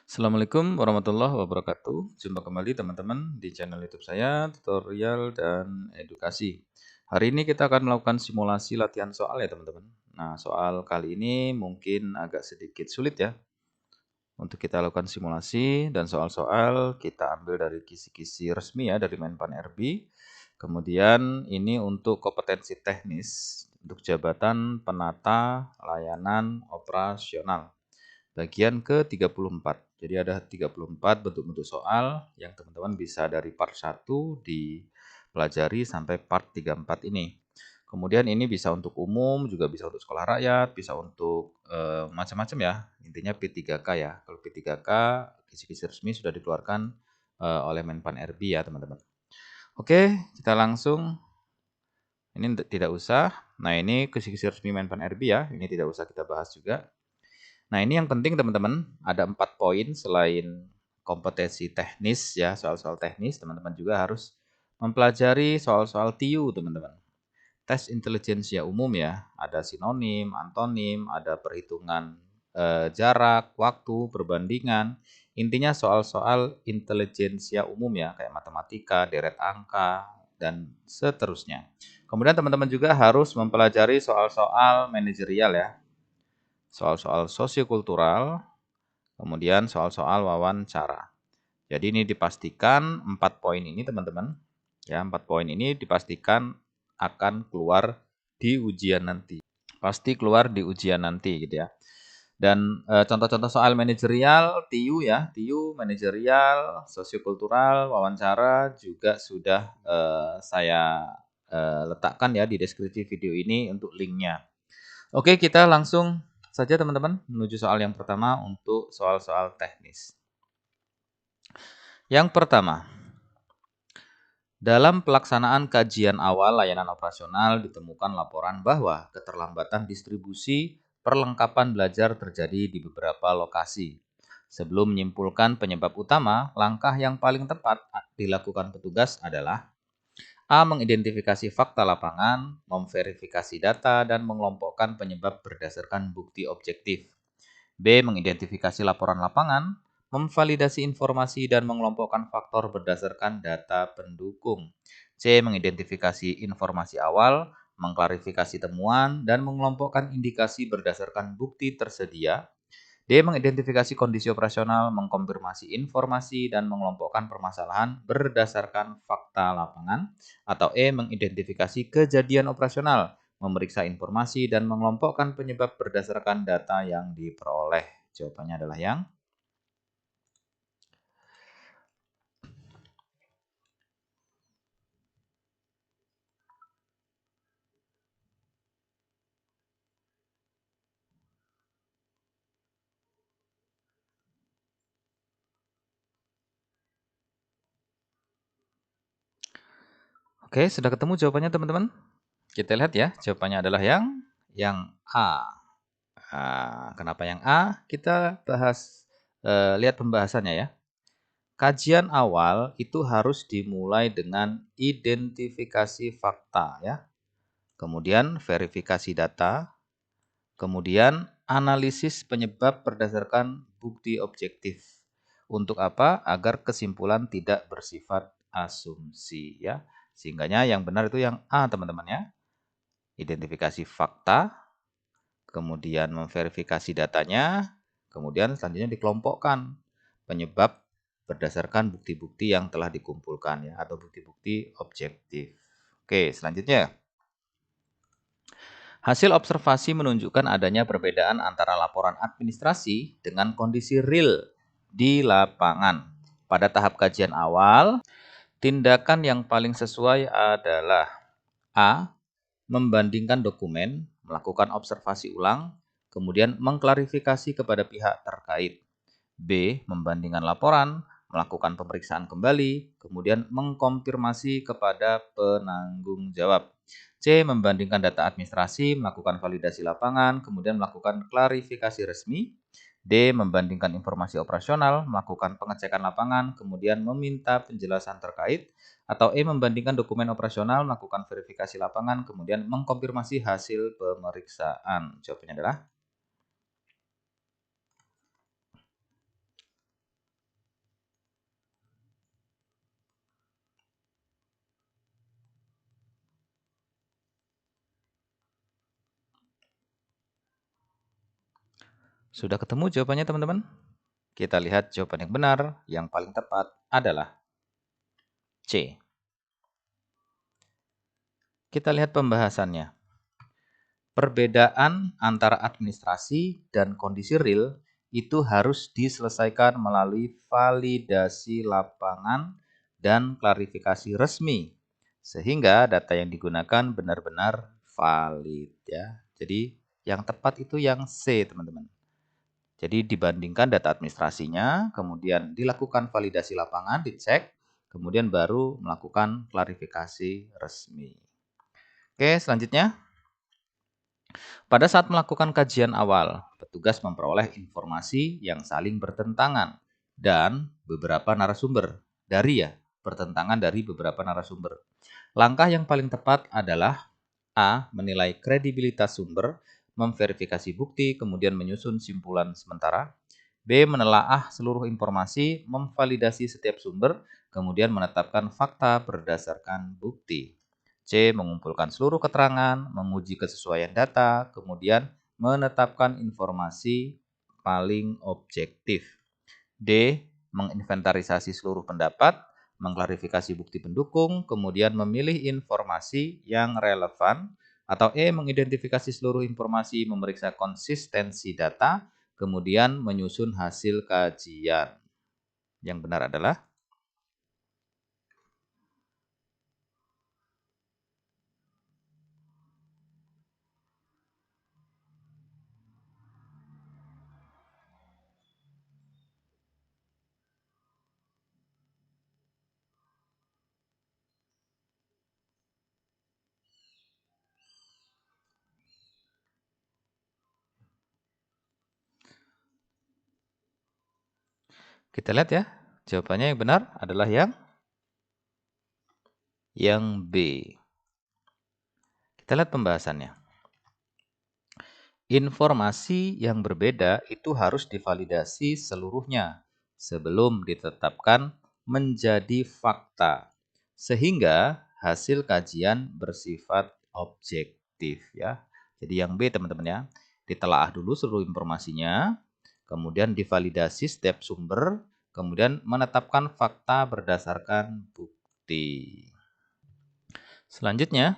Assalamualaikum warahmatullahi wabarakatuh. Jumpa kembali teman-teman di channel YouTube saya, tutorial dan edukasi. Hari ini kita akan melakukan simulasi latihan soal ya teman-teman. Nah, soal kali ini mungkin agak sedikit sulit ya untuk kita lakukan simulasi, dan soal-soal kita ambil dari kisi-kisi resmi ya dari Menpan RB. Kemudian ini untuk kompetensi teknis untuk jabatan penata layanan operasional. Bagian ke-34. Jadi ada 34 bentuk-bentuk soal yang teman-teman bisa dari part 1 dipelajari sampai part 34 ini. Kemudian ini bisa untuk umum, juga bisa untuk sekolah rakyat, bisa untuk macam-macam ya. Intinya P3K ya. Kalau P3K, kisi-kisi resmi sudah dikeluarkan oleh Menpan RB ya teman-teman. Oke, kita langsung. Ini tidak usah. Nah, ini kisi-kisi resmi Menpan RB ya. Ini tidak usah kita bahas juga. Nah, ini yang penting teman-teman, ada 4 poin selain kompetensi teknis ya, soal-soal teknis, teman-teman juga harus mempelajari soal-soal TIU, teman-teman. Tes intelijensia umum ya, ada sinonim, antonim, ada perhitungan jarak, waktu, perbandingan. Intinya soal-soal intelijensia umum ya, kayak matematika, deret angka, dan seterusnya. Kemudian teman-teman juga harus mempelajari soal-soal manajerial ya, soal-soal sosiokultural, kemudian soal-soal wawancara. Jadi ini dipastikan 4 poin ini teman-teman, ya 4 poin ini dipastikan akan keluar di ujian nanti. Pasti keluar di ujian nanti gitu ya. Dan contoh-contoh soal manajerial, TIU ya, TIU, manajerial, sosiokultural, wawancara juga sudah saya letakkan ya di deskripsi video ini untuk linknya. Oke, kita langsung saja teman-teman menuju soal yang pertama untuk soal-soal teknis. Yang pertama, dalam pelaksanaan kajian awal layanan operasional ditemukan laporan bahwa keterlambatan distribusi perlengkapan belajar terjadi di beberapa lokasi. Sebelum menyimpulkan penyebab utama, langkah yang paling tepat dilakukan petugas adalah A. Mengidentifikasi fakta lapangan, memverifikasi data, dan mengelompokkan penyebab berdasarkan bukti objektif. B. Mengidentifikasi laporan lapangan, memvalidasi informasi, dan mengelompokkan faktor berdasarkan data pendukung. C. Mengidentifikasi informasi awal, mengklarifikasi temuan, dan mengelompokkan indikasi berdasarkan bukti tersedia. D. Mengidentifikasi kondisi operasional, mengkonfirmasi informasi, dan mengelompokkan permasalahan berdasarkan fakta lapangan. Atau E. Mengidentifikasi kejadian operasional, memeriksa informasi, dan mengelompokkan penyebab berdasarkan data yang diperoleh. Jawabannya adalah yang Oke, sudah ketemu jawabannya teman-teman? Kita lihat ya, jawabannya adalah yang A. Kenapa yang A? Kita bahas, lihat pembahasannya ya. Kajian awal itu harus dimulai dengan identifikasi fakta ya. Kemudian verifikasi data, kemudian analisis penyebab berdasarkan bukti objektif. Untuk apa? Agar kesimpulan tidak bersifat asumsi ya. Sehingganya yang benar itu yang A teman-teman ya. Identifikasi fakta, kemudian memverifikasi datanya, kemudian selanjutnya dikelompokkan penyebab berdasarkan bukti-bukti yang telah dikumpulkan ya, atau bukti-bukti objektif. Oke, selanjutnya. Hasil observasi menunjukkan adanya perbedaan antara laporan administrasi dengan kondisi real di lapangan. Pada tahap kajian awal, tindakan yang paling sesuai adalah A. Membandingkan dokumen, melakukan observasi ulang, kemudian mengklarifikasi kepada pihak terkait. B. Membandingkan laporan, melakukan pemeriksaan kembali, kemudian mengkonfirmasi kepada penanggung jawab. C. Membandingkan data administrasi, melakukan validasi lapangan, kemudian melakukan klarifikasi resmi. D. Membandingkan informasi operasional, melakukan pengecekan lapangan, kemudian meminta penjelasan terkait. Atau E. Membandingkan dokumen operasional, melakukan verifikasi lapangan, kemudian mengkonfirmasi hasil pemeriksaan. Jawabannya adalah Sudah ketemu jawabannya teman-teman? Kita lihat jawaban yang benar, yang paling tepat adalah C. Kita lihat pembahasannya. Perbedaan antara administrasi dan kondisi real itu harus diselesaikan melalui validasi lapangan dan klarifikasi resmi, sehingga data yang digunakan benar-benar valid ya. Jadi yang tepat itu yang C, teman-teman. Jadi dibandingkan data administrasinya, kemudian dilakukan validasi lapangan, dicek, kemudian baru melakukan klarifikasi resmi. Oke, selanjutnya. Pada saat melakukan kajian awal, petugas memperoleh informasi yang saling bertentangan dan beberapa narasumber bertentangan dari beberapa narasumber. Langkah yang paling tepat adalah A. Menilai kredibilitas sumber, memverifikasi bukti, kemudian menyusun simpulan sementara. B. Menelaah seluruh informasi, memvalidasi setiap sumber, kemudian menetapkan fakta berdasarkan bukti. C. Mengumpulkan seluruh keterangan, menguji kesesuaian data, kemudian menetapkan informasi paling objektif. D. Menginventarisasi seluruh pendapat, mengklarifikasi bukti pendukung, kemudian memilih informasi yang relevan. Atau E. Mengidentifikasi seluruh informasi, memeriksa konsistensi data, kemudian menyusun hasil kajian. Yang benar adalah kita lihat ya. Jawabannya yang benar adalah yang B. Kita lihat pembahasannya. Informasi yang berbeda itu harus divalidasi seluruhnya sebelum ditetapkan menjadi fakta, sehingga hasil kajian bersifat objektif ya. Jadi yang B teman-teman ya, ditelaah dulu seluruh informasinya, kemudian divalidasi setiap sumber, kemudian menetapkan fakta berdasarkan bukti. Selanjutnya,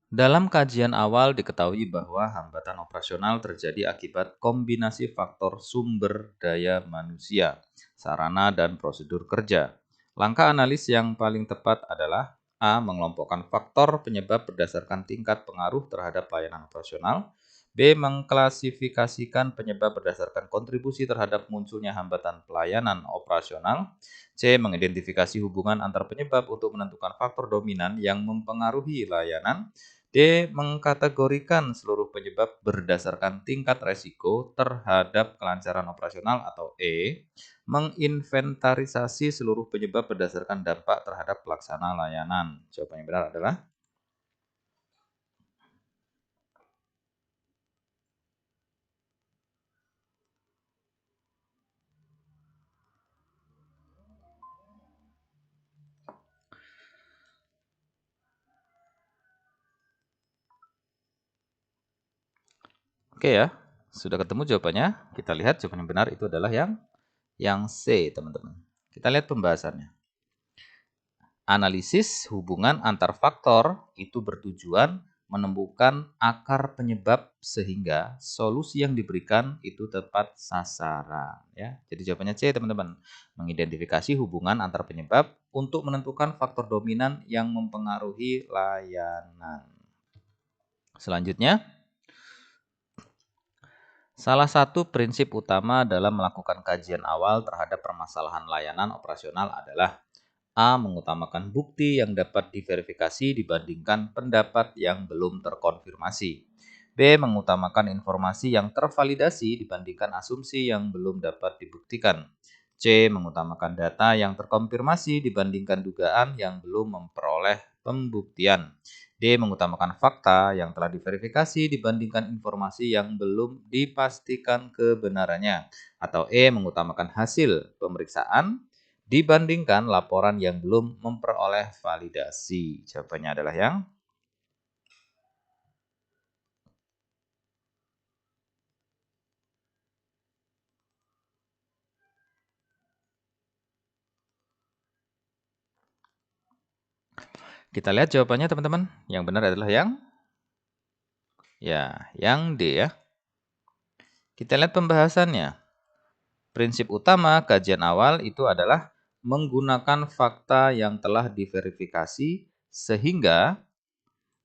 dalam kajian awal diketahui bahwa hambatan operasional terjadi akibat kombinasi faktor sumber daya manusia, sarana, dan prosedur kerja. Langkah analis yang paling tepat adalah A. Mengelompokkan faktor penyebab berdasarkan tingkat pengaruh terhadap pelayanan operasional. B. Mengklasifikasikan penyebab berdasarkan kontribusi terhadap munculnya hambatan pelayanan operasional. C. Mengidentifikasi hubungan antar penyebab untuk menentukan faktor dominan yang mempengaruhi layanan. D. Mengkategorikan seluruh penyebab berdasarkan tingkat resiko terhadap kelancaran operasional. Atau E. Menginventarisasi seluruh penyebab berdasarkan dampak terhadap pelaksana layanan. Jawaban yang benar adalah oke ya. Sudah ketemu jawabannya. Kita lihat jawaban yang benar itu adalah yang C, teman-teman. Kita lihat pembahasannya. Analisis hubungan antar faktor itu bertujuan menemukan akar penyebab sehingga solusi yang diberikan itu tepat sasaran ya. Jadi jawabannya C, teman-teman. Mengidentifikasi hubungan antar penyebab untuk menentukan faktor dominan yang mempengaruhi layanan. Selanjutnya, salah satu prinsip utama dalam melakukan kajian awal terhadap permasalahan layanan operasional adalah A. Mengutamakan bukti yang dapat diverifikasi dibandingkan pendapat yang belum terkonfirmasi. B. Mengutamakan informasi yang tervalidasi dibandingkan asumsi yang belum dapat dibuktikan. C. Mengutamakan data yang terkonfirmasi dibandingkan dugaan yang belum memperoleh pembuktian. D. Mengutamakan fakta yang telah diverifikasi dibandingkan informasi yang belum dipastikan kebenarannya. Atau E. Mengutamakan hasil pemeriksaan dibandingkan laporan yang belum memperoleh validasi. Jawabannya adalah yang Kita lihat jawabannya teman-teman. Yang benar adalah yang D ya. Kita lihat pembahasannya. Prinsip utama kajian awal itu adalah menggunakan fakta yang telah diverifikasi sehingga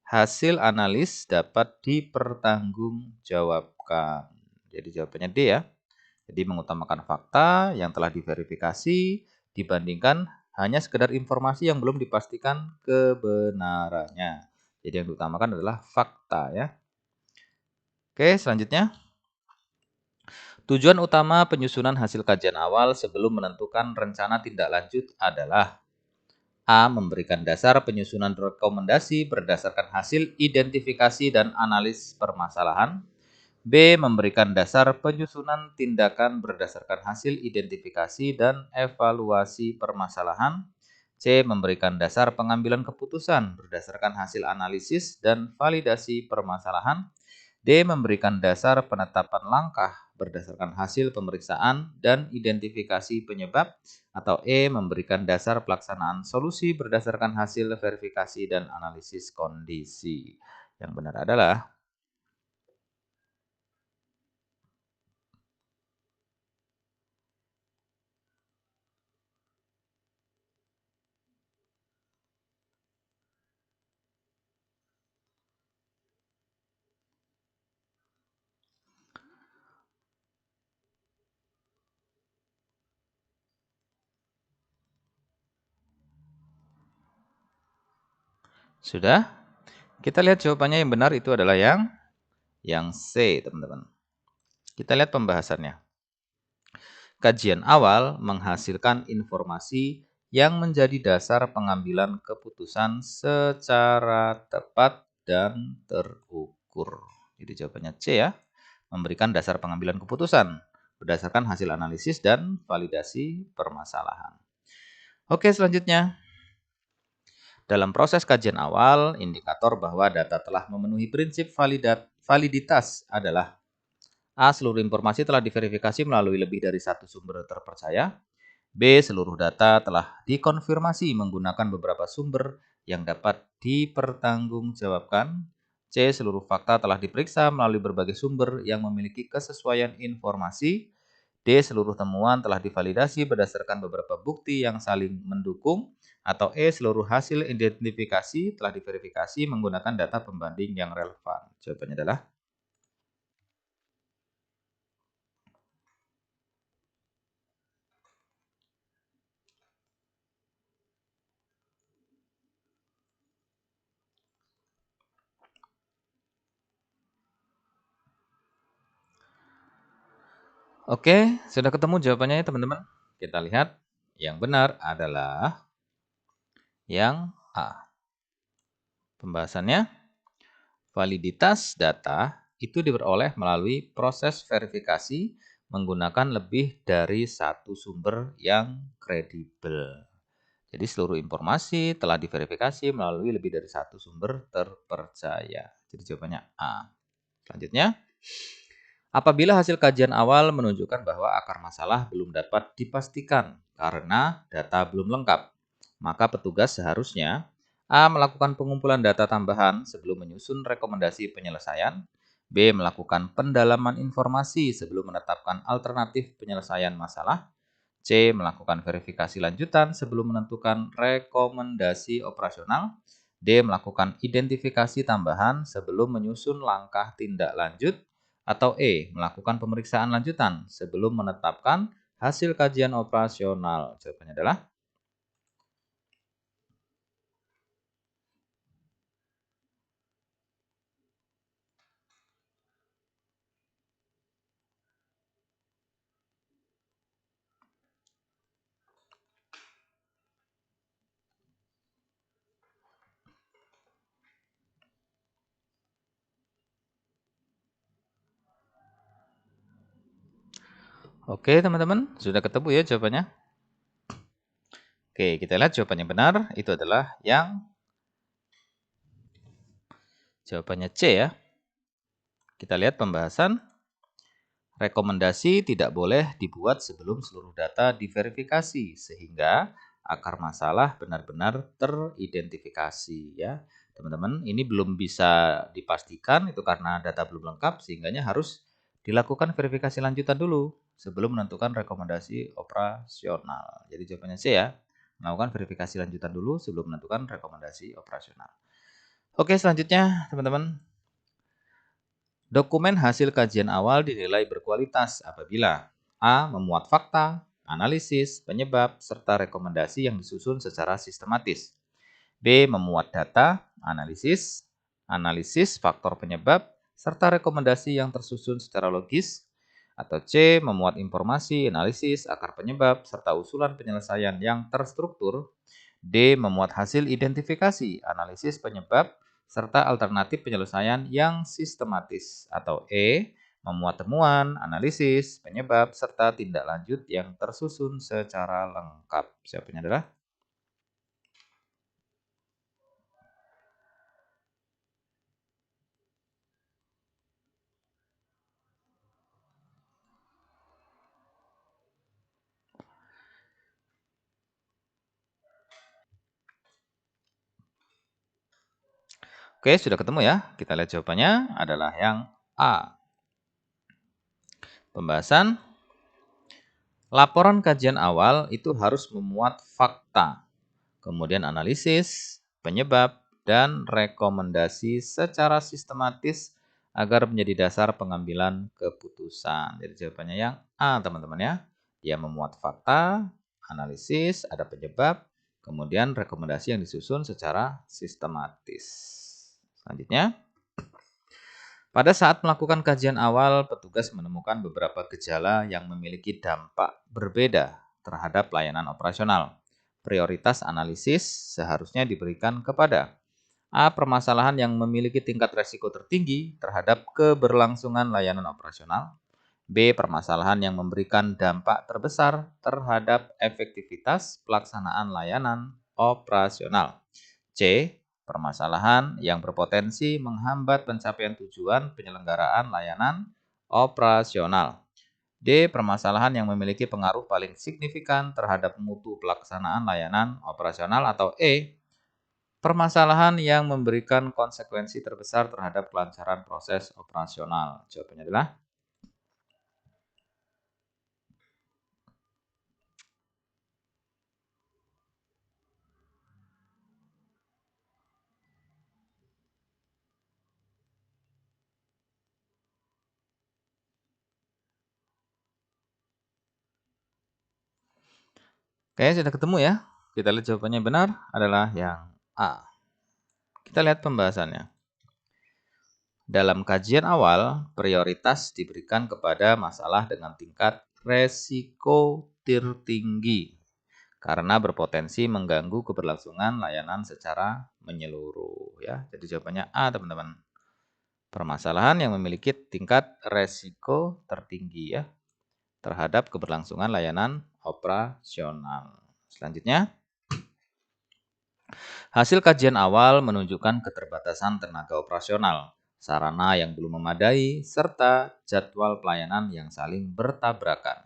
hasil analis dapat dipertanggungjawabkan. Jadi jawabannya D ya. Jadi mengutamakan fakta yang telah diverifikasi dibandingkan hanya sekedar informasi yang belum dipastikan kebenarannya. Jadi yang diutamakan adalah fakta ya. Oke, selanjutnya. Tujuan utama penyusunan hasil kajian awal sebelum menentukan rencana tindak lanjut adalah A. Memberikan dasar penyusunan rekomendasi berdasarkan hasil identifikasi dan analis permasalahan. B. Memberikan dasar penyusunan tindakan berdasarkan hasil identifikasi dan evaluasi permasalahan. C. Memberikan dasar pengambilan keputusan berdasarkan hasil analisis dan validasi permasalahan. D. Memberikan dasar penetapan langkah berdasarkan hasil pemeriksaan dan identifikasi penyebab. Atau E. Memberikan dasar pelaksanaan solusi berdasarkan hasil verifikasi dan analisis kondisi. Yang benar adalah sudah. Kita lihat jawabannya yang benar itu adalah yang C, teman-teman. Kita lihat pembahasannya. Kajian awal menghasilkan informasi yang menjadi dasar pengambilan keputusan secara tepat dan terukur. Jadi jawabannya C ya. Memberikan dasar pengambilan keputusan berdasarkan hasil analisis dan validasi permasalahan. Oke, selanjutnya. Dalam proses kajian awal, indikator bahwa data telah memenuhi prinsip validitas adalah A. Seluruh informasi telah diverifikasi melalui lebih dari satu sumber terpercaya. B. Seluruh data telah dikonfirmasi menggunakan beberapa sumber yang dapat dipertanggungjawabkan. C. Seluruh fakta telah diperiksa melalui berbagai sumber yang memiliki kesesuaian informasi. D. Seluruh temuan telah divalidasi berdasarkan beberapa bukti yang saling mendukung. Atau E. Seluruh hasil identifikasi telah diverifikasi menggunakan data pembanding yang relevan. Jawabannya adalah Oke, sudah ketemu jawabannya ya teman-teman. Kita lihat yang benar adalah yang A. Pembahasannya, validitas data itu diperoleh melalui proses verifikasi menggunakan lebih dari satu sumber yang kredibel. Jadi seluruh informasi telah diverifikasi melalui lebih dari satu sumber terpercaya. Jadi jawabannya A. Selanjutnya, apabila hasil kajian awal menunjukkan bahwa akar masalah belum dapat dipastikan karena data belum lengkap, maka petugas seharusnya A. Melakukan pengumpulan data tambahan sebelum menyusun rekomendasi penyelesaian. B. Melakukan pendalaman informasi sebelum menetapkan alternatif penyelesaian masalah. C. Melakukan verifikasi lanjutan sebelum menentukan rekomendasi operasional. D. Melakukan identifikasi tambahan sebelum menyusun langkah tindak lanjut. Atau E. Melakukan pemeriksaan lanjutan sebelum menetapkan hasil kajian operasional. Jawabannya adalah Oke teman-teman, sudah ketemu ya jawabannya? Oke, kita lihat jawabannya benar, itu adalah yang jawabannya C ya. Kita lihat pembahasan. Rekomendasi tidak boleh dibuat sebelum seluruh data diverifikasi, sehingga akar masalah benar-benar teridentifikasi ya. Teman-teman, ini belum bisa dipastikan itu karena data belum lengkap sehingganya harus dilakukan verifikasi lanjutan dulu sebelum menentukan rekomendasi operasional. Jadi jawabannya C ya. Melakukan verifikasi lanjutan dulu sebelum menentukan rekomendasi operasional. Oke, selanjutnya teman-teman. Dokumen hasil kajian awal dinilai berkualitas apabila A. Memuat fakta, analisis, penyebab, serta rekomendasi yang disusun secara sistematis. B. Memuat data, analisis faktor penyebab, serta rekomendasi yang tersusun secara logis. Atau C. Memuat informasi, analisis, akar penyebab, serta usulan penyelesaian yang terstruktur. D. Memuat hasil identifikasi, analisis penyebab, serta alternatif penyelesaian yang sistematis. Atau E. Memuat temuan, analisis, penyebab, serta tindak lanjut yang tersusun secara lengkap. Jawabannya adalah Oke, sudah ketemu ya. Kita lihat jawabannya adalah yang A. Pembahasan laporan kajian awal itu harus memuat fakta, kemudian analisis, penyebab, dan rekomendasi secara sistematis agar menjadi dasar pengambilan keputusan. Jadi jawabannya yang A, teman-teman ya. Dia memuat fakta, analisis, ada penyebab, kemudian rekomendasi yang disusun secara sistematis. Selanjutnya, pada saat melakukan kajian awal, petugas menemukan beberapa gejala yang memiliki dampak berbeda terhadap layanan operasional. Prioritas analisis seharusnya diberikan kepada A. Permasalahan yang memiliki tingkat resiko tertinggi terhadap keberlangsungan layanan operasional. B. Permasalahan yang memberikan dampak terbesar terhadap efektivitas pelaksanaan layanan operasional. C. Permasalahan yang berpotensi menghambat pencapaian tujuan penyelenggaraan layanan operasional. D. Permasalahan yang memiliki pengaruh paling signifikan terhadap mutu pelaksanaan layanan operasional. Atau E. Permasalahan yang memberikan konsekuensi terbesar terhadap kelancaran proses operasional. Jawabannya adalah Kayaknya sudah ketemu ya. Kita lihat jawabannya benar adalah yang A. Kita lihat pembahasannya. Dalam kajian awal, prioritas diberikan kepada masalah dengan tingkat resiko tertinggi karena berpotensi mengganggu keberlangsungan layanan secara menyeluruh ya. Jadi jawabannya A, teman-teman. Permasalahan yang memiliki tingkat resiko tertinggi ya terhadap keberlangsungan layanan operasional. Selanjutnya, hasil kajian awal menunjukkan keterbatasan tenaga operasional, sarana yang belum memadai, serta jadwal pelayanan yang saling bertabrakan.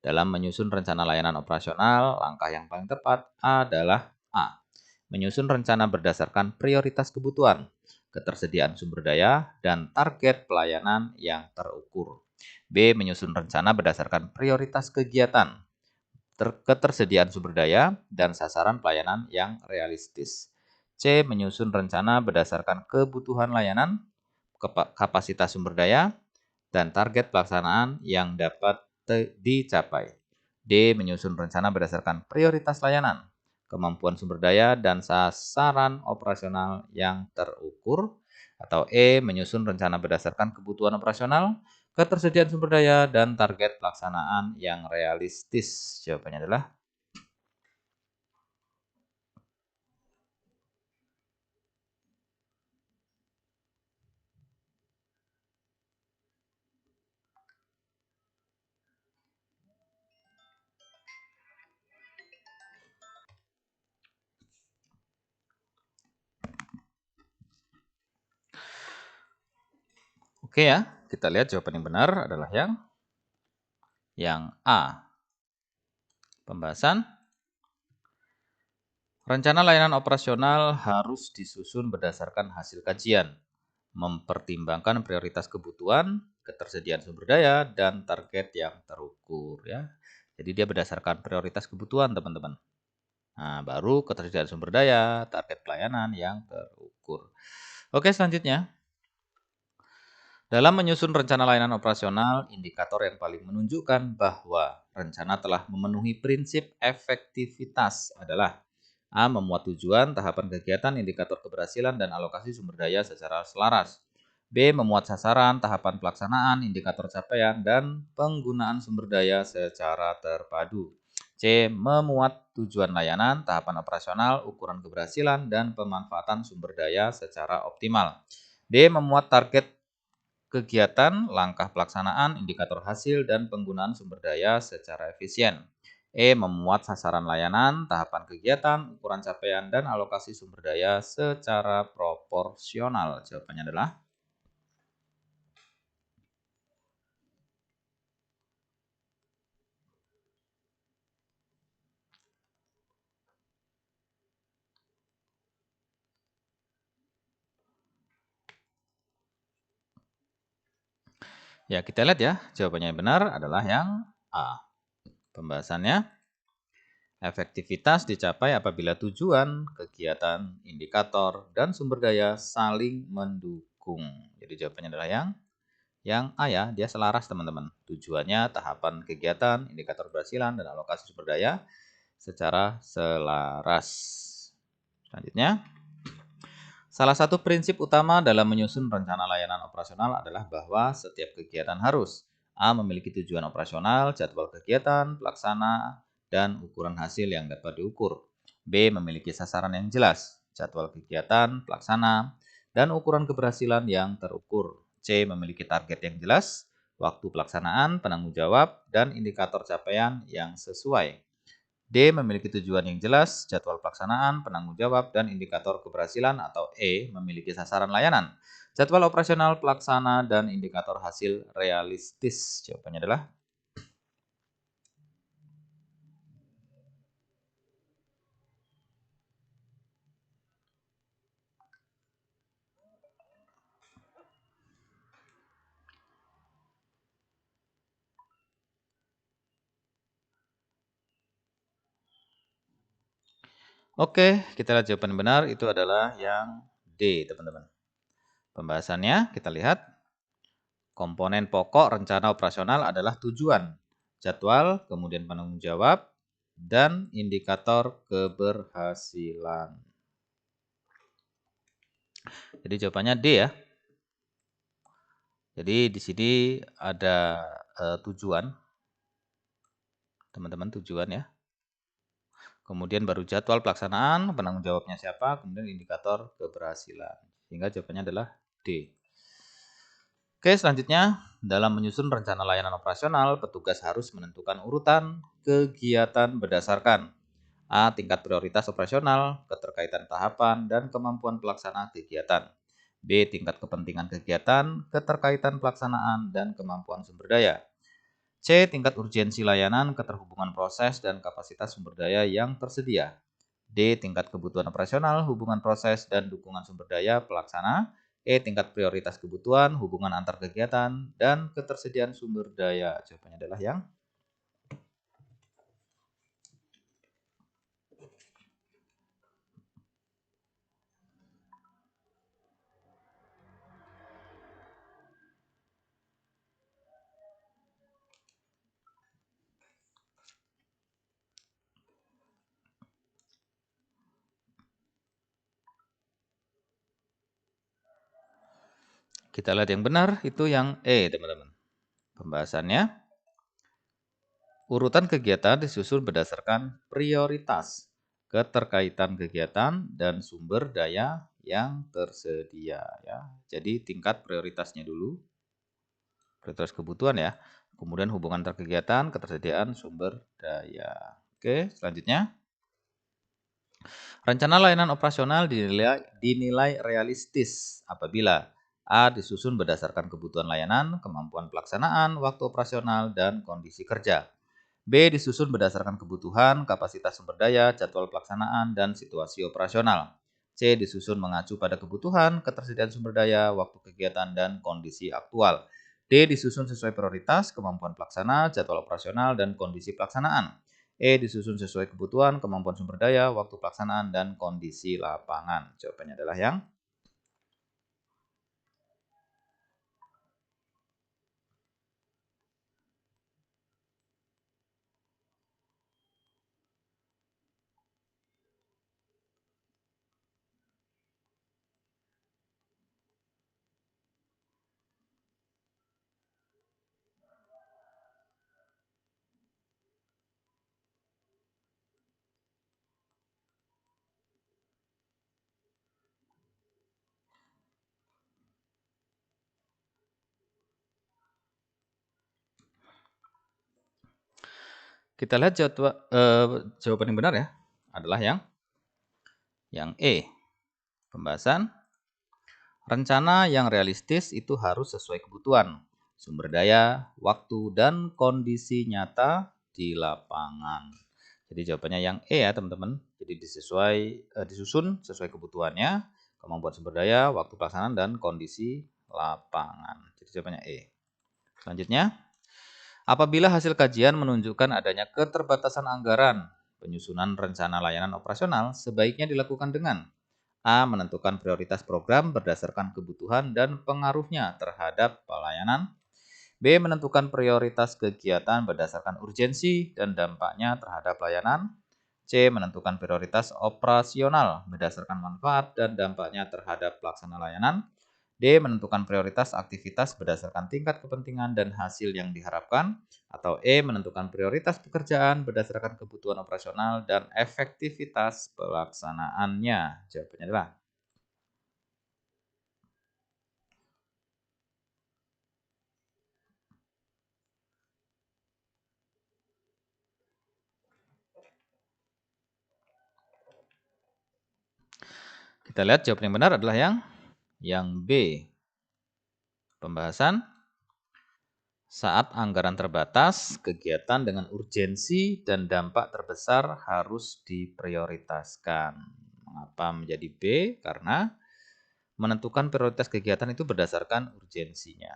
Dalam menyusun rencana layanan operasional, langkah yang paling tepat adalah A. Menyusun rencana berdasarkan prioritas kebutuhan, ketersediaan sumber daya, dan target pelayanan yang terukur. B. Menyusun rencana berdasarkan prioritas kegiatan, ketersediaan sumber daya, dan sasaran pelayanan yang realistis. C. Menyusun rencana berdasarkan kebutuhan layanan, kapasitas sumber daya, dan target pelaksanaan yang dapat dicapai. D. Menyusun rencana berdasarkan prioritas layanan, kemampuan sumber daya, dan sasaran operasional yang terukur. Atau E. Menyusun rencana berdasarkan kebutuhan operasional, ketersediaan sumber daya, dan target pelaksanaan yang realistis. Jawabannya adalah oke ya. Kita lihat jawaban yang benar adalah yang A. Pembahasan Rencana layanan operasional harus disusun berdasarkan hasil kajian, mempertimbangkan prioritas kebutuhan, ketersediaan sumber daya, dan target yang terukur ya. Jadi dia berdasarkan prioritas kebutuhan, teman-teman. Nah, baru ketersediaan sumber daya, target pelayanan yang terukur. Oke, selanjutnya. Dalam menyusun rencana layanan operasional, indikator yang paling menunjukkan bahwa rencana telah memenuhi prinsip efektivitas adalah A. Memuat tujuan, tahapan kegiatan, indikator keberhasilan, dan alokasi sumber daya secara selaras. B. Memuat sasaran, tahapan pelaksanaan, indikator capaian, dan penggunaan sumber daya secara terpadu. C. Memuat tujuan layanan, tahapan operasional, ukuran keberhasilan, dan pemanfaatan sumber daya secara optimal. D. Memuat target kegiatan, langkah pelaksanaan, indikator hasil, dan penggunaan sumber daya secara efisien. E. Memuat sasaran layanan, tahapan kegiatan, ukuran capaian, dan alokasi sumber daya secara proporsional. Jawabannya adalah ya, kita lihat ya. Jawabannya yang benar adalah yang A. Pembahasannya, efektivitas dicapai apabila tujuan, kegiatan, indikator, dan sumber daya saling mendukung. Jadi jawabannya adalah yang A ya, dia selaras teman-teman. Tujuannya, tahapan kegiatan, indikator keberhasilan, dan alokasi sumber daya secara selaras. Selanjutnya, salah satu prinsip utama dalam menyusun rencana layanan operasional adalah bahwa setiap kegiatan harus A. Memiliki tujuan operasional, jadwal kegiatan, pelaksana, dan ukuran hasil yang dapat diukur. B. Memiliki sasaran yang jelas, jadwal kegiatan, pelaksana, dan ukuran keberhasilan yang terukur. C. Memiliki target yang jelas, waktu pelaksanaan, penanggung jawab, dan indikator capaian yang sesuai. D. Memiliki tujuan yang jelas, jadwal pelaksanaan, penanggung jawab, dan indikator keberhasilan. Atau E. Memiliki sasaran layanan, jadwal operasional, pelaksana, dan indikator hasil realistis. Jawabannya adalah Oke, kita lihat jawaban benar itu adalah yang D, teman-teman. Pembahasannya kita lihat. Komponen pokok rencana operasional adalah tujuan, jadwal, kemudian penanggung jawab, dan indikator keberhasilan. Jadi jawabannya D ya. Jadi di sini ada tujuan, teman-teman, tujuan ya. Kemudian baru jadwal pelaksanaan, penanggung jawabnya siapa, kemudian indikator keberhasilan. Sehingga jawabannya adalah D. Oke, selanjutnya dalam menyusun rencana layanan operasional, petugas harus menentukan urutan kegiatan berdasarkan A. Tingkat prioritas operasional, keterkaitan tahapan, dan kemampuan pelaksana kegiatan. B. Tingkat kepentingan kegiatan, keterkaitan pelaksanaan, dan kemampuan sumber daya. C. Tingkat urgensi layanan, keterhubungan proses, dan kapasitas sumber daya yang tersedia. D. Tingkat kebutuhan operasional, hubungan proses, dan dukungan sumber daya pelaksana. E. Tingkat prioritas kebutuhan, hubungan antar kegiatan, dan ketersediaan sumber daya. Jawabannya adalah yang kita lihat yang benar itu yang E, teman-teman. Pembahasannya, urutan kegiatan disusun berdasarkan prioritas, keterkaitan kegiatan, dan sumber daya yang tersedia ya. Jadi tingkat prioritasnya dulu, prioritas kebutuhan ya. Kemudian hubungan antar kegiatan, ketersediaan sumber daya. Oke, selanjutnya. Rencana layanan operasional dinilai realistis apabila A. Disusun berdasarkan kebutuhan layanan, kemampuan pelaksanaan, waktu operasional, dan kondisi kerja. B. Disusun berdasarkan kebutuhan, kapasitas sumber daya, jadwal pelaksanaan, dan situasi operasional. C. Disusun mengacu pada kebutuhan, ketersediaan sumber daya, waktu kegiatan, dan kondisi aktual. D. Disusun sesuai prioritas, kemampuan pelaksana, jadwal operasional, dan kondisi pelaksanaan. E. Disusun sesuai kebutuhan, kemampuan sumber daya, waktu pelaksanaan, dan kondisi lapangan. Jawabannya adalah yang kita lihat jawaban yang benar ya adalah yang E. Pembahasan rencana yang realistis itu harus sesuai kebutuhan, sumber daya, waktu, dan kondisi nyata di lapangan. Jadi jawabannya yang E ya teman-teman. Jadi disusun sesuai kebutuhannya, kemampuan sumber daya, waktu pelaksanaan, dan kondisi lapangan. Jadi jawabannya E. Selanjutnya, apabila hasil kajian menunjukkan adanya keterbatasan anggaran, penyusunan rencana layanan operasional sebaiknya dilakukan dengan A. Menentukan prioritas program berdasarkan kebutuhan dan pengaruhnya terhadap pelayanan. B. Menentukan prioritas kegiatan berdasarkan urgensi dan dampaknya terhadap layanan. C. Menentukan prioritas operasional berdasarkan manfaat dan dampaknya terhadap pelaksana layanan. D. Menentukan prioritas aktivitas berdasarkan tingkat kepentingan dan hasil yang diharapkan. Atau E. Menentukan prioritas pekerjaan berdasarkan kebutuhan operasional dan efektivitas pelaksanaannya. Jawabannya adalah kita lihat jawaban yang benar adalah yang B. Pembahasan saat anggaran terbatas, kegiatan dengan urgensi dan dampak terbesar harus diprioritaskan. Mengapa menjadi B? Karena menentukan prioritas kegiatan itu berdasarkan urgensinya.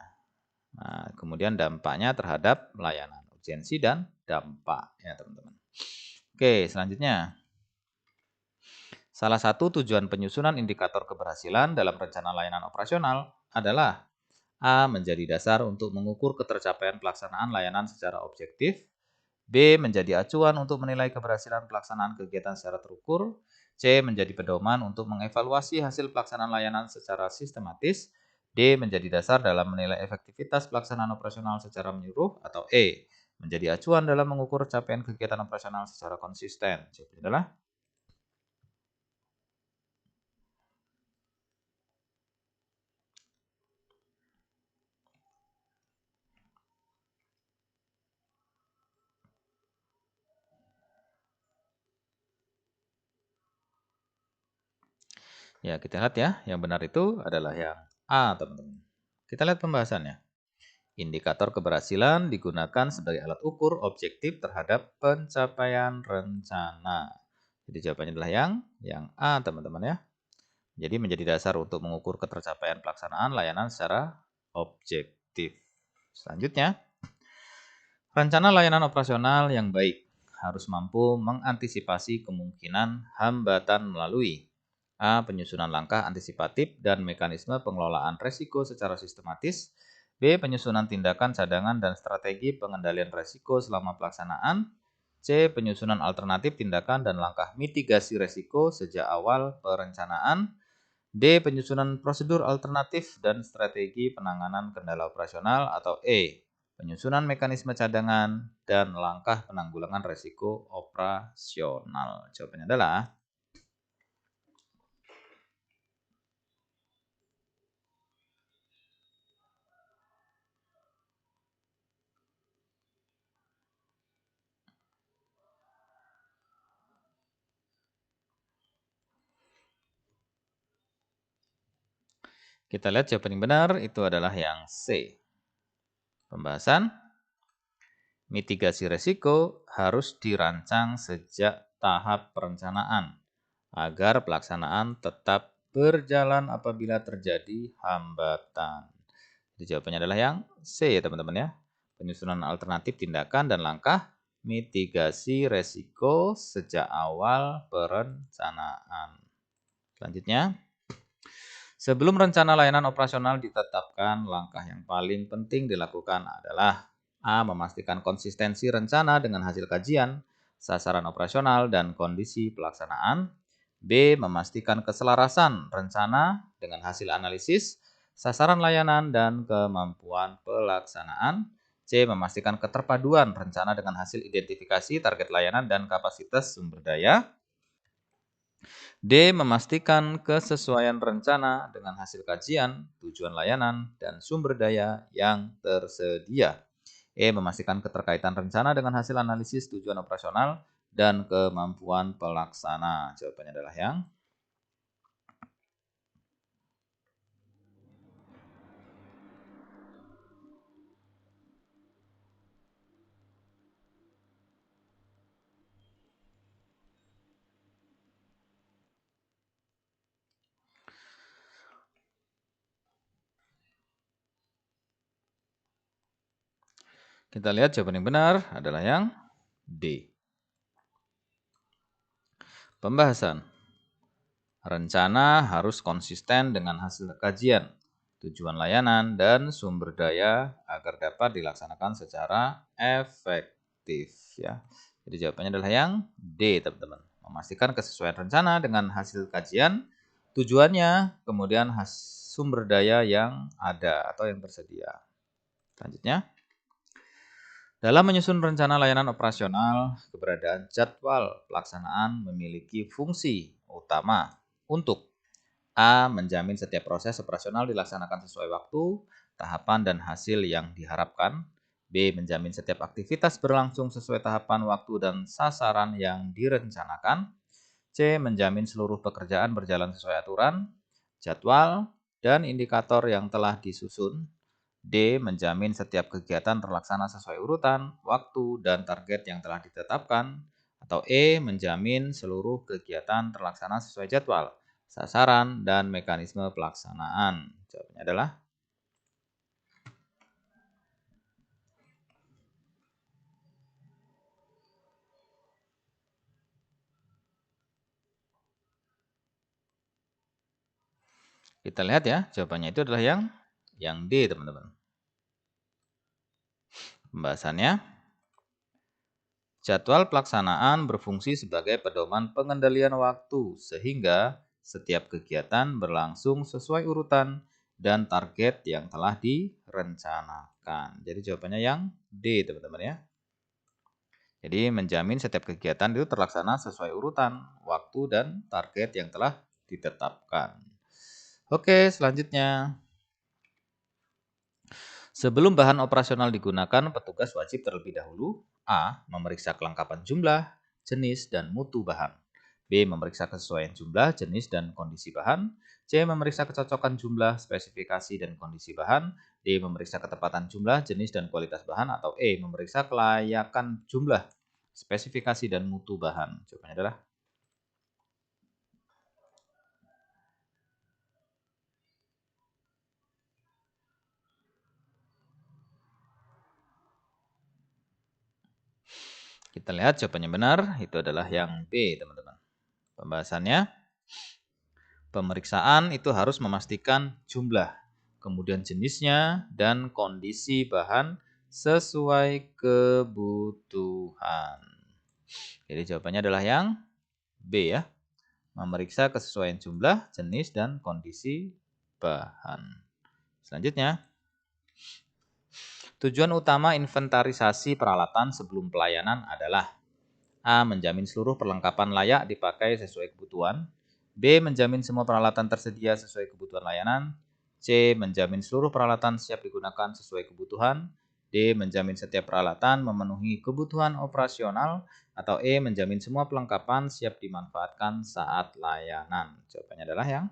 Nah, kemudian dampaknya terhadap layanan. Urgensi dan dampak ya teman-teman. Oke, selanjutnya. Salah satu tujuan penyusunan indikator keberhasilan dalam rencana layanan operasional adalah A. Menjadi dasar untuk mengukur ketercapaian pelaksanaan layanan secara objektif. B. Menjadi acuan untuk menilai keberhasilan pelaksanaan kegiatan secara terukur. C. Menjadi pedoman untuk mengevaluasi hasil pelaksanaan layanan secara sistematis. D. Menjadi dasar dalam menilai efektivitas pelaksanaan operasional secara menyeluruh. Atau E. Menjadi acuan dalam mengukur capaian kegiatan operasional secara konsisten. Jawabannya adalah ya, kita lihat ya, yang benar itu adalah yang A, teman-teman. Kita lihat pembahasannya. Indikator keberhasilan digunakan sebagai alat ukur objektif terhadap pencapaian rencana. Jadi jawabannya adalah yang A, teman-teman ya. Jadi menjadi dasar untuk mengukur ketercapaian pelaksanaan layanan secara objektif. Selanjutnya, rencana layanan operasional yang baik harus mampu mengantisipasi kemungkinan hambatan melalui A. Penyusunan langkah antisipatif dan mekanisme pengelolaan resiko secara sistematis. B. Penyusunan tindakan cadangan dan strategi pengendalian resiko selama pelaksanaan. C. Penyusunan alternatif tindakan dan langkah mitigasi resiko sejak awal perencanaan. D. Penyusunan prosedur alternatif dan strategi penanganan kendala operasional. Atau E. Penyusunan mekanisme cadangan dan langkah penanggulangan resiko operasional. Jawabannya adalah kita lihat jawaban yang benar itu adalah yang C. Pembahasan Mitigasi resiko harus dirancang sejak tahap perencanaan agar pelaksanaan tetap berjalan apabila terjadi hambatan. Jadi jawabannya adalah yang C ya teman-teman ya. Penyusunan alternatif tindakan dan langkah mitigasi resiko sejak awal perencanaan. Selanjutnya, sebelum rencana layanan operasional ditetapkan, langkah yang paling penting dilakukan adalah A. Memastikan konsistensi rencana dengan hasil kajian, sasaran operasional, dan kondisi pelaksanaan. B. Memastikan keselarasan rencana dengan hasil analisis, sasaran layanan, dan kemampuan pelaksanaan. C. Memastikan keterpaduan rencana dengan hasil identifikasi target layanan dan kapasitas sumber daya. D. Memastikan kesesuaian rencana dengan hasil kajian, tujuan layanan, dan sumber daya yang tersedia. E. Memastikan keterkaitan rencana dengan hasil analisis tujuan operasional dan kemampuan pelaksana. Jawabannya adalah yang kita lihat jawaban yang benar adalah yang D. Pembahasan. Rencana harus konsisten dengan hasil kajian, tujuan layanan, dan sumber daya agar dapat dilaksanakan secara efektif. Ya. Jadi jawabannya adalah yang D, teman-teman. Memastikan kesesuaian rencana dengan hasil kajian, tujuannya, kemudian sumber daya yang ada atau yang tersedia. Selanjutnya, dalam menyusun rencana layanan operasional, keberadaan jadwal pelaksanaan memiliki fungsi utama untuk A. Menjamin setiap proses operasional dilaksanakan sesuai waktu, tahapan, dan hasil yang diharapkan. B. Menjamin setiap aktivitas berlangsung sesuai tahapan waktu dan sasaran yang direncanakan. C. Menjamin seluruh pekerjaan berjalan sesuai aturan, jadwal, dan indikator yang telah disusun. D. Menjamin setiap kegiatan terlaksana sesuai urutan, waktu, dan target yang telah ditetapkan. Atau E. Menjamin seluruh kegiatan terlaksana sesuai jadwal, sasaran, dan mekanisme pelaksanaan. Jawabannya adalah kita lihat ya, jawabannya itu adalah yang D, teman-teman. Pembahasannya, jadwal pelaksanaan berfungsi sebagai pedoman pengendalian waktu sehingga setiap kegiatan berlangsung sesuai urutan dan target yang telah direncanakan. Jadi jawabannya yang D, teman-teman ya. Jadi menjamin setiap kegiatan itu terlaksana sesuai urutan, waktu, dan target yang telah ditetapkan. Oke, selanjutnya. Sebelum bahan operasional digunakan, petugas wajib terlebih dahulu A. Memeriksa kelengkapan jumlah, jenis, dan mutu bahan. B. Memeriksa kesesuaian jumlah, jenis, dan kondisi bahan. C. Memeriksa kecocokan jumlah, spesifikasi, dan kondisi bahan. D. Memeriksa ketepatan jumlah, jenis, dan kualitas bahan. Atau E. Memeriksa kelayakan jumlah, spesifikasi, dan mutu bahan. Jawabannya adalah kita lihat jawabannya benar, itu adalah yang B, teman-teman. Pembahasannya, pemeriksaan itu harus memastikan jumlah, kemudian jenisnya, dan kondisi bahan sesuai kebutuhan. Jadi jawabannya adalah yang B ya, memeriksa kesesuaian jumlah, jenis, dan kondisi bahan. Selanjutnya, tujuan utama inventarisasi peralatan sebelum pelayanan adalah A. Menjamin seluruh perlengkapan layak dipakai sesuai kebutuhan. B. Menjamin semua peralatan tersedia sesuai kebutuhan layanan. C. Menjamin seluruh peralatan siap digunakan sesuai kebutuhan. D. Menjamin setiap peralatan memenuhi kebutuhan operasional. Atau E. Menjamin semua perlengkapan siap dimanfaatkan saat layanan. Jawabannya adalah yang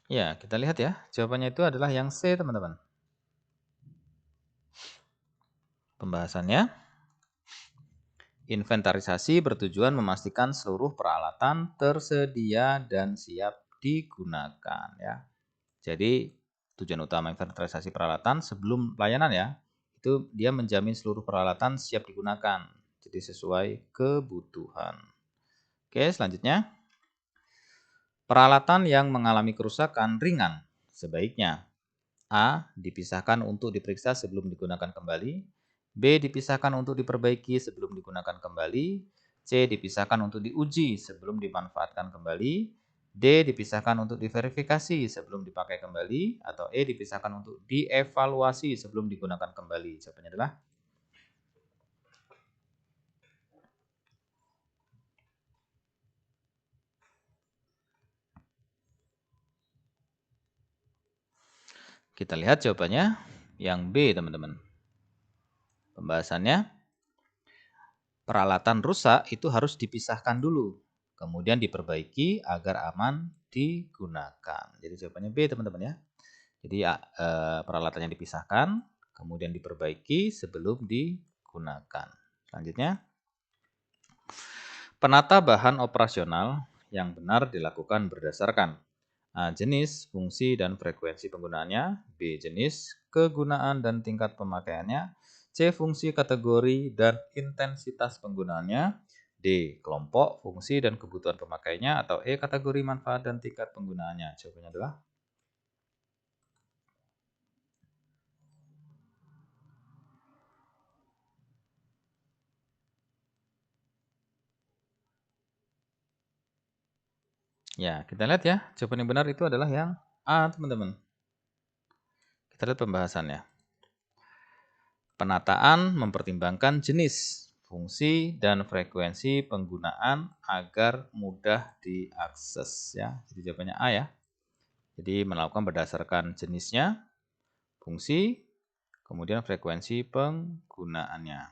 Ya, kita lihat ya. Jawabannya itu adalah yang C, teman-teman. Pembahasannya, inventarisasi bertujuan memastikan seluruh peralatan tersedia dan siap digunakan ya. Jadi, tujuan utama inventarisasi peralatan sebelum pelayanan ya, itu dia menjamin seluruh peralatan siap digunakan. Jadi sesuai kebutuhan. Oke, selanjutnya. Peralatan yang mengalami kerusakan ringan sebaiknya A. Dipisahkan untuk diperiksa sebelum digunakan kembali. B. Dipisahkan untuk diperbaiki sebelum digunakan kembali. C. Dipisahkan untuk diuji sebelum dimanfaatkan kembali. D. Dipisahkan untuk diverifikasi sebelum dipakai kembali. Atau E. Dipisahkan untuk dievaluasi sebelum digunakan kembali. Jawabannya adalah kita lihat jawabannya yang B, teman-teman. Pembahasannya, peralatan rusak itu harus dipisahkan dulu, kemudian diperbaiki agar aman digunakan. Jadi jawabannya B, teman-teman ya. Jadi peralatannya dipisahkan, kemudian diperbaiki sebelum digunakan. Selanjutnya, penata bahan operasional yang benar dilakukan berdasarkan A. Jenis, fungsi, dan frekuensi penggunaannya. B. Jenis, kegunaan, dan tingkat pemakaiannya. C. Fungsi, kategori, dan intensitas penggunaannya. D. Kelompok, fungsi, dan kebutuhan pemakainya. Atau E. Kategori, manfaat, dan tingkat penggunaannya. Jawabannya adalah ya, kita lihat ya. Jawaban yang benar itu adalah yang A, teman-teman. Kita lihat pembahasannya. Penataan mempertimbangkan jenis, fungsi, dan frekuensi penggunaan agar mudah diakses ya. Jadi jawabannya A ya. Jadi melakukan berdasarkan jenisnya, fungsi, kemudian frekuensi penggunaannya.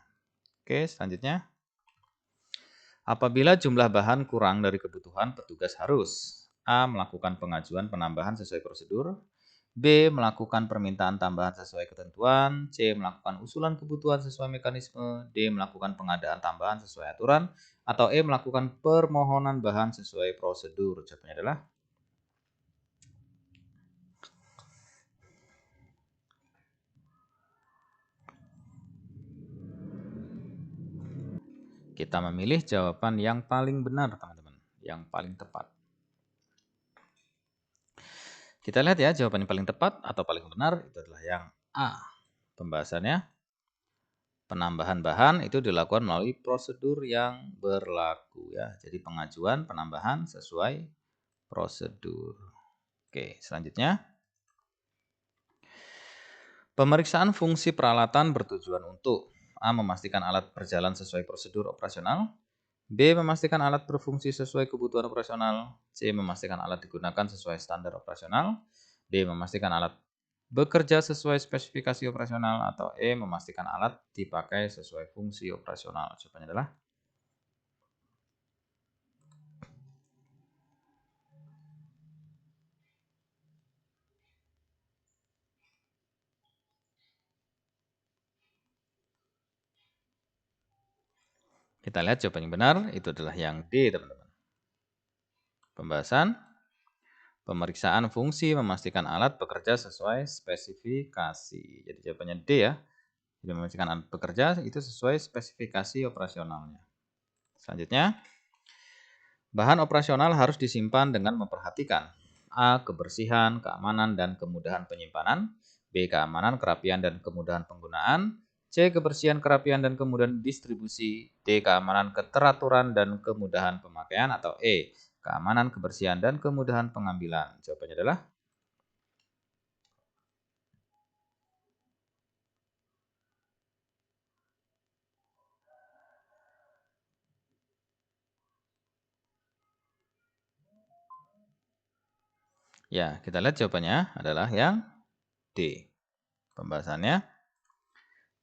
Oke, selanjutnya. Apabila jumlah bahan kurang dari kebutuhan, petugas harus A. Melakukan pengajuan penambahan sesuai prosedur. B. Melakukan permintaan tambahan sesuai ketentuan. C. Melakukan usulan kebutuhan sesuai mekanisme. D. Melakukan pengadaan tambahan sesuai aturan. Atau E. Melakukan permohonan bahan sesuai prosedur. Jawabannya adalah kita memilih jawaban yang paling benar, teman-teman. Yang paling tepat. Kita lihat ya, jawaban yang paling tepat atau paling benar itu adalah yang A. Pembahasannya, penambahan bahan itu dilakukan melalui prosedur yang berlaku ya. Jadi pengajuan penambahan sesuai prosedur. Oke, selanjutnya. Pemeriksaan fungsi peralatan bertujuan untuk A. Memastikan alat berjalan sesuai prosedur operasional. B. Memastikan alat berfungsi sesuai kebutuhan operasional. C. Memastikan alat digunakan sesuai standar operasional. D. Memastikan alat bekerja sesuai spesifikasi operasional. Atau E. Memastikan alat dipakai sesuai fungsi operasional. Jawabannya adalah kita lihat jawaban yang benar itu adalah yang D, teman-teman. Pembahasan. Pemeriksaan fungsi memastikan alat bekerja sesuai spesifikasi. Jadi jawabannya D ya. Jadi memastikan alat bekerja itu sesuai spesifikasi operasionalnya. Selanjutnya, bahan operasional harus disimpan dengan memperhatikan A. Kebersihan, keamanan, dan kemudahan penyimpanan. B. Keamanan, kerapian, dan kemudahan penggunaan. C. Kebersihan, kerapian, dan kemudahan distribusi. D. Keamanan, keteraturan, dan kemudahan pemakaian. Atau E. Keamanan, kebersihan, dan kemudahan pengambilan. Jawabannya adalah ya, kita lihat jawabannya adalah yang D. Pembahasannya,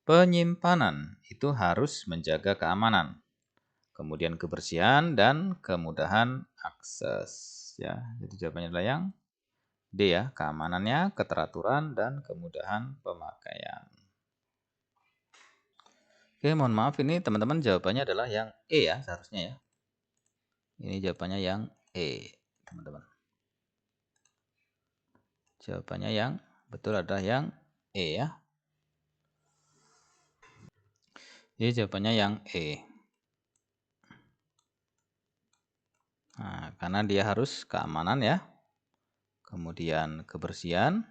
penyimpanan itu harus menjaga keamanan, kemudian kebersihan dan kemudahan akses. Ya, jadi jawabannya adalah yang D ya, keamanannya, keteraturan, dan kemudahan pemakaian. Oke, mohon maaf ini teman-teman jawabannya adalah yang E ya seharusnya ya. Ini jawabannya yang E, teman-teman. Jawabannya yang betul adalah yang E ya. Jadi jawabannya yang E. Nah, karena dia harus keamanan ya. Kemudian kebersihan.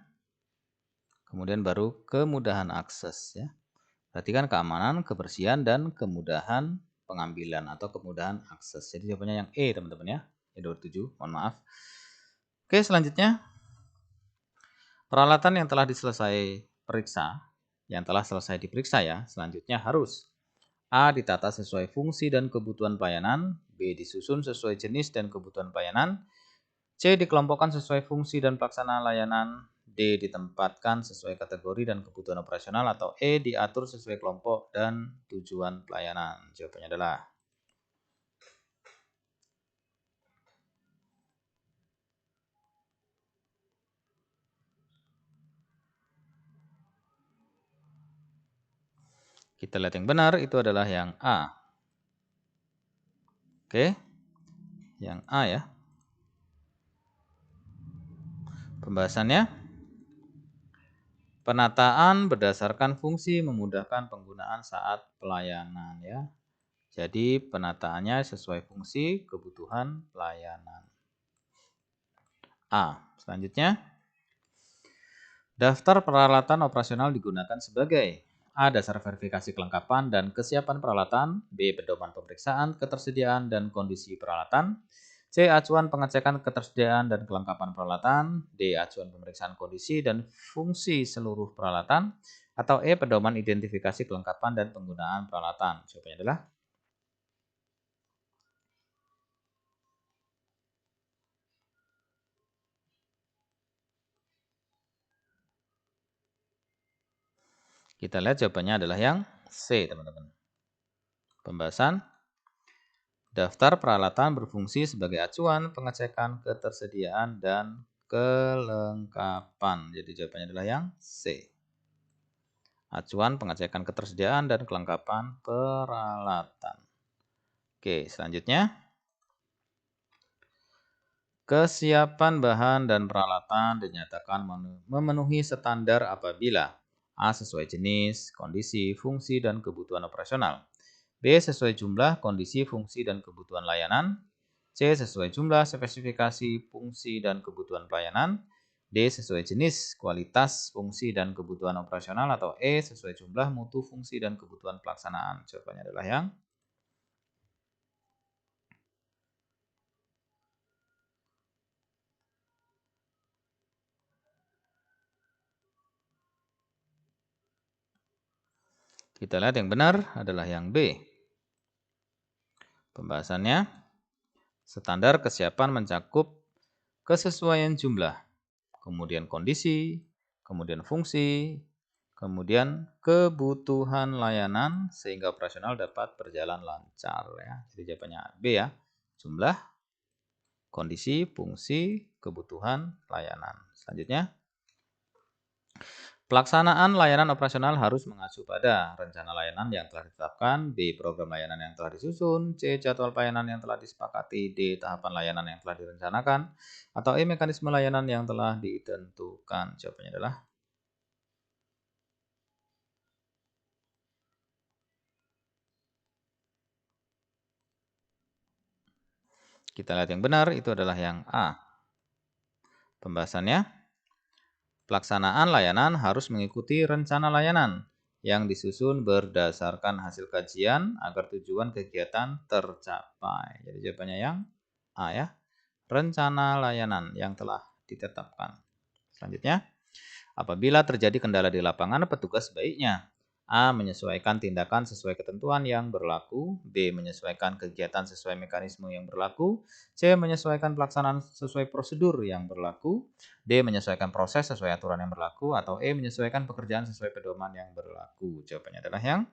Kemudian baru kemudahan akses ya. Berarti kan keamanan, kebersihan, dan kemudahan pengambilan atau kemudahan akses. Jadi jawabannya yang E teman-teman ya. E27, mohon maaf. Oke, selanjutnya. Peralatan yang telah selesai diperiksa ya, selanjutnya harus A. Ditata sesuai fungsi dan kebutuhan pelayanan. B. Disusun sesuai jenis dan kebutuhan pelayanan. C. Dikelompokkan sesuai fungsi dan pelaksanaan layanan. D. Ditempatkan sesuai kategori dan kebutuhan operasional. Atau E. Diatur sesuai kelompok dan tujuan pelayanan. Jawabannya adalah kita lihat yang benar itu adalah yang A. Oke, yang A ya. Pembahasannya, penataan berdasarkan fungsi memudahkan penggunaan saat pelayanan ya. Jadi penataannya sesuai fungsi kebutuhan pelayanan. A. Selanjutnya, daftar peralatan operasional digunakan sebagai A. Dasar verifikasi kelengkapan dan kesiapan peralatan. B. Pedoman pemeriksaan, ketersediaan, dan kondisi peralatan. C. Acuan pengecekan ketersediaan dan kelengkapan peralatan. D. Acuan pemeriksaan kondisi dan fungsi seluruh peralatan. Atau E. Pedoman identifikasi kelengkapan dan penggunaan peralatan. Jawabannya adalah kita lihat jawabannya adalah yang C, teman-teman. Pembahasan, daftar peralatan berfungsi sebagai acuan pengecekan ketersediaan dan kelengkapan. Jadi jawabannya adalah yang C. Acuan pengecekan ketersediaan dan kelengkapan peralatan. Oke, selanjutnya. Kesiapan bahan dan peralatan dinyatakan memenuhi standar apabila A. Sesuai jenis, kondisi, fungsi, dan kebutuhan operasional. B. Sesuai jumlah, kondisi, fungsi, dan kebutuhan layanan. C. Sesuai jumlah, spesifikasi, fungsi, dan kebutuhan pelayanan. D. Sesuai jenis, kualitas, fungsi, dan kebutuhan operasional. Atau E. Sesuai jumlah, mutu, fungsi, dan kebutuhan pelaksanaan. Jawabannya adalah yang kita lihat yang benar adalah yang B. Pembahasannya, standar kesiapan mencakup kesesuaian jumlah, kemudian kondisi, kemudian fungsi, kemudian kebutuhan layanan sehingga operasional dapat berjalan lancar ya. Jadi jawabannya B ya. Jumlah, kondisi, fungsi, kebutuhan layanan. Selanjutnya, pelaksanaan layanan operasional harus mengacu pada rencana layanan yang telah ditetapkan, B. Program layanan yang telah disusun, C. Jadwal pelayanan yang telah disepakati, D. Tahapan layanan yang telah direncanakan, atau E. Mekanisme layanan yang telah ditentukan. Jawabannya adalah kita lihat yang benar itu adalah yang A. Pembahasannya, pelaksanaan layanan harus mengikuti rencana layanan yang disusun berdasarkan hasil kajian agar tujuan kegiatan tercapai. Jadi jawabannya yang A ya. Rencana layanan yang telah ditetapkan. Selanjutnya, apabila terjadi kendala di lapangan, petugas sebaiknya A. Menyesuaikan tindakan sesuai ketentuan yang berlaku. B. Menyesuaikan kegiatan sesuai mekanisme yang berlaku. C. Menyesuaikan pelaksanaan sesuai prosedur yang berlaku. D. Menyesuaikan proses sesuai aturan yang berlaku. Atau E. Menyesuaikan pekerjaan sesuai pedoman yang berlaku. Jawabannya adalah yang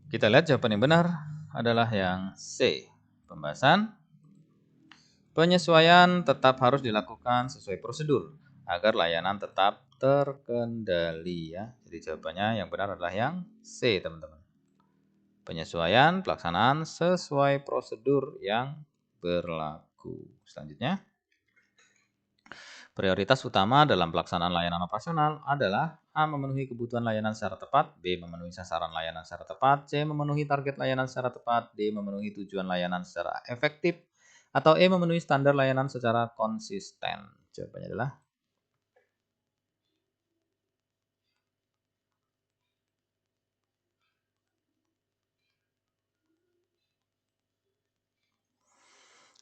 Kita lihat jawaban yang benar adalah yang C. Pembahasan penyesuaian tetap harus dilakukan sesuai prosedur agar layanan tetap terkendali ya. Jadi jawabannya yang benar adalah yang C, teman-teman. Penyesuaian pelaksanaan sesuai prosedur yang berlaku. Selanjutnya, prioritas utama dalam pelaksanaan layanan operasional adalah A. Memenuhi kebutuhan layanan secara tepat, B. Memenuhi sasaran layanan secara tepat, C. Memenuhi target layanan secara tepat, D. Memenuhi tujuan layanan secara efektif, atau E. Memenuhi standar layanan secara konsisten. Jawabannya adalah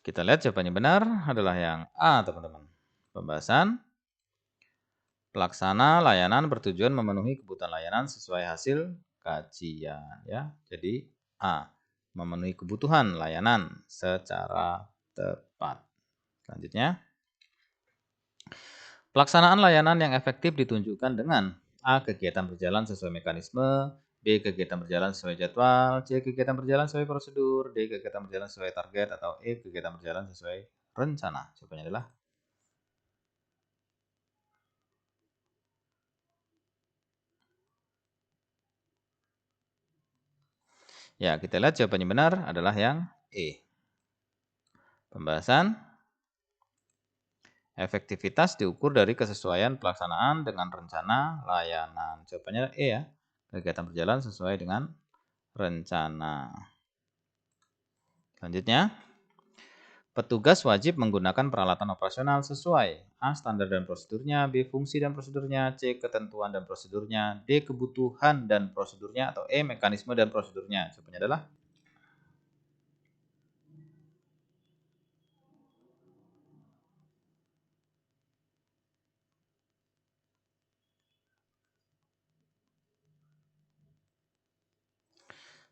kita lihat jawabannya benar adalah yang A, teman-teman. Pembahasan pelaksana layanan bertujuan memenuhi kebutuhan layanan sesuai hasil kajian ya. Jadi A. Memenuhi kebutuhan layanan secara tepat. Selanjutnya, pelaksanaan layanan yang efektif ditunjukkan dengan A. Kegiatan berjalan sesuai mekanisme, B. Kegiatan berjalan sesuai jadwal, C. Kegiatan berjalan sesuai prosedur, D. Kegiatan berjalan sesuai target, atau E. Kegiatan berjalan sesuai rencana. Jawabannya adalah ya, kita lihat jawabannya benar adalah yang E. Pembahasan efektivitas diukur dari kesesuaian pelaksanaan dengan rencana layanan. Jawabannya E ya. Kegiatan berjalan sesuai dengan rencana. Selanjutnya, petugas wajib menggunakan peralatan operasional sesuai A. Standar dan prosedurnya, B. Fungsi dan prosedurnya, C. Ketentuan dan prosedurnya, D. Kebutuhan dan prosedurnya, atau E. Mekanisme dan prosedurnya. Jawabannya adalah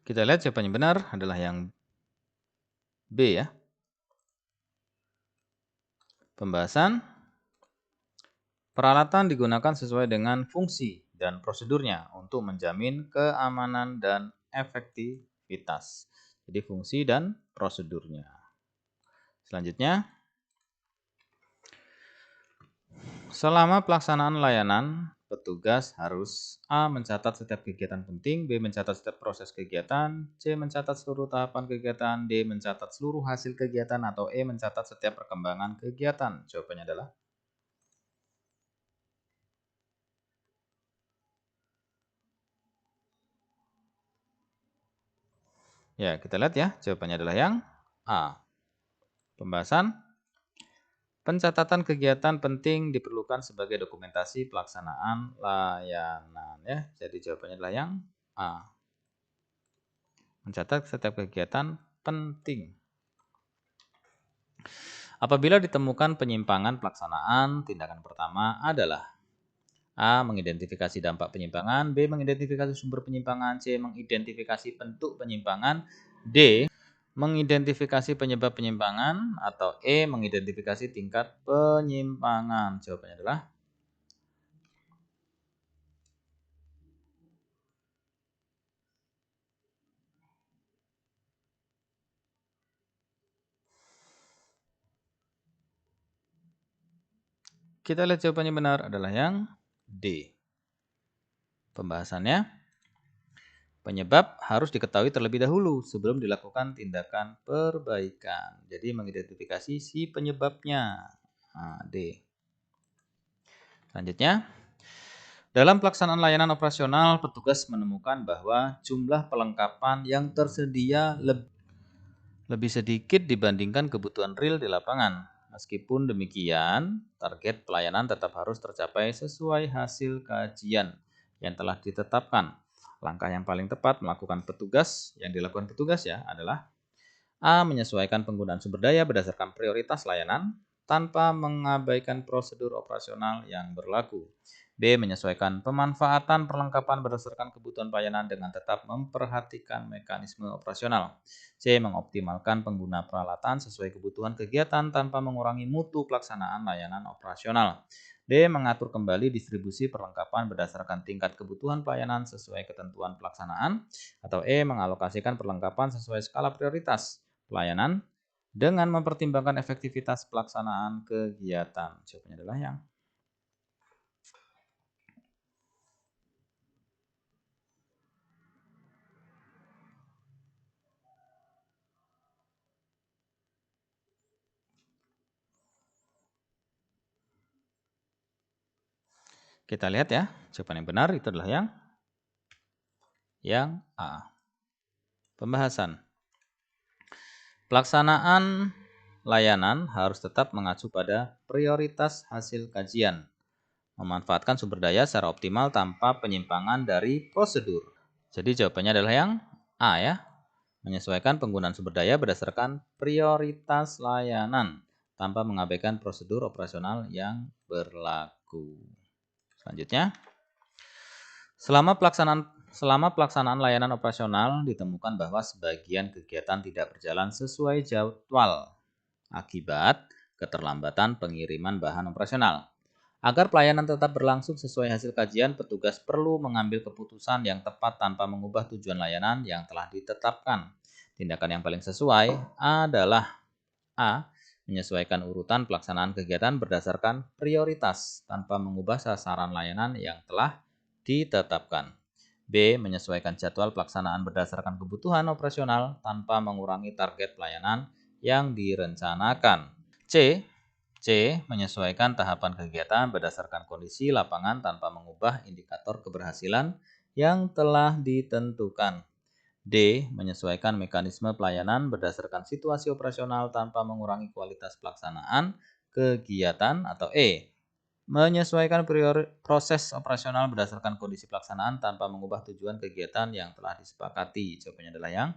kita lihat jawabannya benar adalah yang B ya. Pembahasan peralatan digunakan sesuai dengan fungsi dan prosedurnya untuk menjamin keamanan dan efektivitas. Jadi fungsi dan prosedurnya. Selanjutnya, selama pelaksanaan layanan, petugas harus A. Mencatat setiap kegiatan penting, B. Mencatat setiap proses kegiatan, C. Mencatat seluruh tahapan kegiatan, D. Mencatat seluruh hasil kegiatan, atau E. Mencatat setiap perkembangan kegiatan. Jawabannya adalah ya, kita lihat ya, jawabannya adalah yang A. Pembahasan pencatatan kegiatan penting diperlukan sebagai dokumentasi pelaksanaan layanan ya. Jadi jawabannya adalah yang A. Mencatat setiap kegiatan penting. Apabila ditemukan penyimpangan pelaksanaan, tindakan pertama adalah A. Mengidentifikasi dampak penyimpangan, B. Mengidentifikasi sumber penyimpangan, C. Mengidentifikasi bentuk penyimpangan, D. Mengidentifikasi penyebab penyimpangan, atau E. Mengidentifikasi tingkat penyimpangan. Jawabannya adalah kita lihat jawabannya benar adalah yang D. Pembahasannya, penyebab harus diketahui terlebih dahulu sebelum dilakukan tindakan perbaikan. Jadi mengidentifikasi si penyebabnya. Nah, D. Selanjutnya, dalam pelaksanaan layanan operasional, petugas menemukan bahwa jumlah perlengkapan yang tersedia lebih sedikit dibandingkan kebutuhan real di lapangan. Meskipun demikian, target pelayanan tetap harus tercapai sesuai hasil kajian yang telah ditetapkan. Langkah yang paling tepat yang dilakukan petugas ya adalah A. Menyesuaikan penggunaan sumber daya berdasarkan prioritas layanan tanpa mengabaikan prosedur operasional yang berlaku. B. Menyesuaikan pemanfaatan perlengkapan berdasarkan kebutuhan pelayanan dengan tetap memperhatikan mekanisme operasional. C. Mengoptimalkan pengguna peralatan sesuai kebutuhan kegiatan tanpa mengurangi mutu pelaksanaan layanan operasional. D. D. Mengatur kembali distribusi perlengkapan berdasarkan tingkat kebutuhan pelayanan sesuai ketentuan pelaksanaan. Atau E. Mengalokasikan perlengkapan sesuai skala prioritas pelayanan dengan mempertimbangkan efektivitas pelaksanaan kegiatan. Jawabannya adalah yang kita lihat ya. Jawaban yang benar itu adalah yang A. Pembahasan. Pelaksanaan layanan harus tetap mengacu pada prioritas hasil kajian, memanfaatkan sumber daya secara optimal tanpa penyimpangan dari prosedur. Jadi jawabannya adalah yang A ya. Menyesuaikan penggunaan sumber daya berdasarkan prioritas layanan tanpa mengabaikan prosedur operasional yang berlaku. Selanjutnya, selama pelaksanaan layanan operasional ditemukan bahwa sebagian kegiatan tidak berjalan sesuai jadwal akibat keterlambatan pengiriman bahan operasional. Agar pelayanan tetap berlangsung sesuai hasil kajian, petugas perlu mengambil keputusan yang tepat tanpa mengubah tujuan layanan yang telah ditetapkan. Tindakan yang paling sesuai adalah A. Menyesuaikan urutan pelaksanaan kegiatan berdasarkan prioritas tanpa mengubah sasaran layanan yang telah ditetapkan. B. Menyesuaikan jadwal pelaksanaan berdasarkan kebutuhan operasional tanpa mengurangi target pelayanan yang direncanakan. C. Menyesuaikan tahapan kegiatan berdasarkan kondisi lapangan tanpa mengubah indikator keberhasilan yang telah ditentukan. D. Menyesuaikan mekanisme pelayanan berdasarkan situasi operasional tanpa mengurangi kualitas pelaksanaan kegiatan. Atau E. Menyesuaikan proses operasional berdasarkan kondisi pelaksanaan tanpa mengubah tujuan kegiatan yang telah disepakati. Jawabannya adalah yang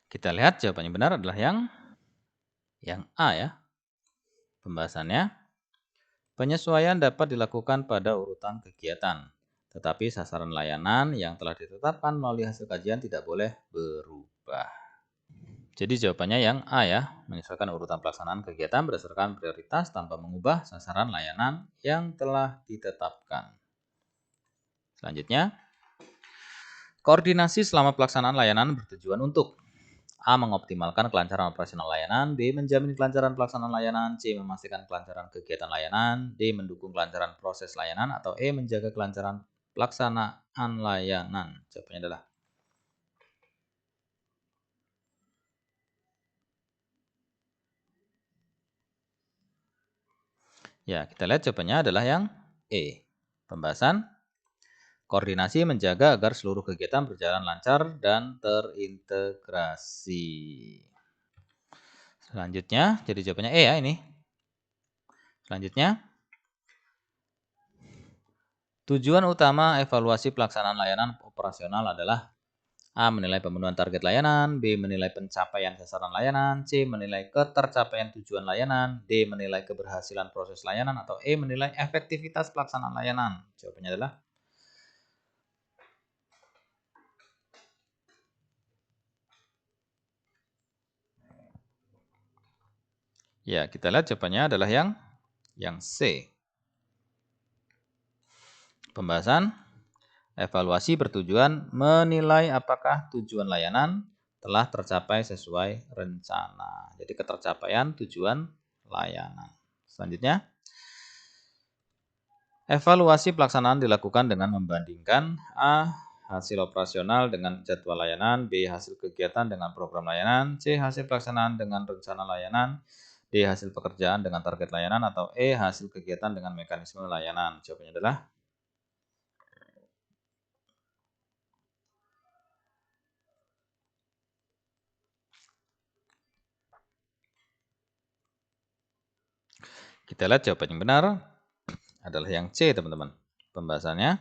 kita lihat jawabannya benar adalah yang A ya. Pembahasannya, penyesuaian dapat dilakukan pada urutan kegiatan, tetapi sasaran layanan yang telah ditetapkan melalui hasil kajian tidak boleh berubah. Jadi jawabannya yang A ya, menyesuaikan urutan pelaksanaan kegiatan berdasarkan prioritas tanpa mengubah sasaran layanan yang telah ditetapkan. Selanjutnya, koordinasi selama pelaksanaan layanan bertujuan untuk A. Mengoptimalkan kelancaran operasional layanan. B. Menjamin kelancaran pelaksanaan layanan. C. Memastikan kelancaran kegiatan layanan. D. Mendukung kelancaran proses layanan. Atau E. Menjaga kelancaran pelaksanaan layanan. Jawabannya adalah ya, kita lihat jawabannya adalah yang E. Pembahasan, koordinasi menjaga agar seluruh kegiatan berjalan lancar dan terintegrasi. Selanjutnya, jadi jawabannya E ya ini. Selanjutnya, tujuan utama evaluasi pelaksanaan layanan operasional adalah A. Menilai pemenuhan target layanan. B. Menilai pencapaian sasaran layanan. C. Menilai ketercapaian tujuan layanan. D. Menilai keberhasilan proses layanan. Atau E. Menilai efektivitas pelaksanaan layanan. Jawabannya adalah ya, kita lihat jawabannya adalah yang C. Pembahasan, evaluasi bertujuan menilai apakah tujuan layanan telah tercapai sesuai rencana. Jadi ketercapaian tujuan layanan. Selanjutnya, evaluasi pelaksanaan dilakukan dengan membandingkan A. Hasil operasional dengan jadwal layanan. B. Hasil kegiatan dengan program layanan. C. Hasil pelaksanaan dengan rencana layanan. D. Hasil pekerjaan dengan target layanan. Atau E. Hasil kegiatan dengan mekanisme layanan. Jawabannya adalah kita lihat jawaban yang benar adalah yang C, teman-teman. Pembahasannya,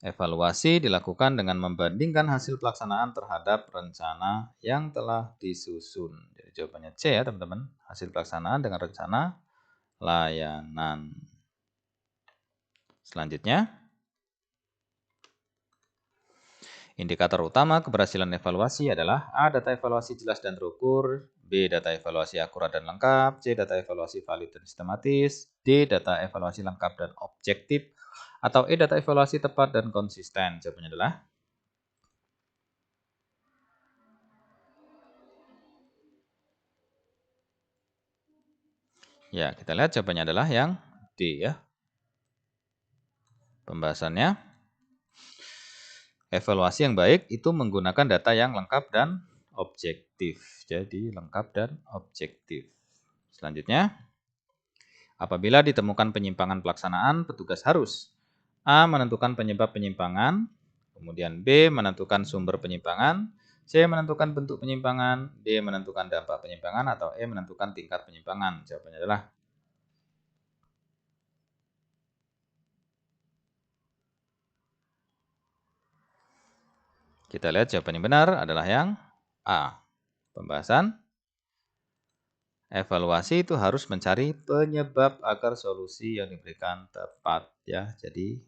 Evaluasi dilakukan dengan membandingkan hasil pelaksanaan terhadap rencana yang telah disusun. Jadi jawabannya C ya teman-teman. Hasil pelaksanaan dengan rencana layanan. Selanjutnya, indikator utama keberhasilan evaluasi adalah A. Data evaluasi jelas dan terukur, B. Data evaluasi akurat dan lengkap, C. Data evaluasi valid dan sistematis, D. Data evaluasi lengkap dan objektif, atau E. Data evaluasi tepat dan konsisten. Jawabannya adalah ya, kita lihat jawabannya adalah yang D ya. Pembahasannya, evaluasi yang baik itu menggunakan data yang lengkap dan objektif. Jadi lengkap dan objektif. Selanjutnya, apabila ditemukan penyimpangan pelaksanaan, petugas harus A. Menentukan penyebab penyimpangan, kemudian B. Menentukan sumber penyimpangan, C. Menentukan bentuk penyimpangan, D. Menentukan dampak penyimpangan, atau E. Menentukan tingkat penyimpangan. Jawabannya adalah kita lihat jawaban yang benar adalah yang A. Pembahasan, evaluasi itu harus mencari penyebab agar solusi yang diberikan tepat ya. Jadi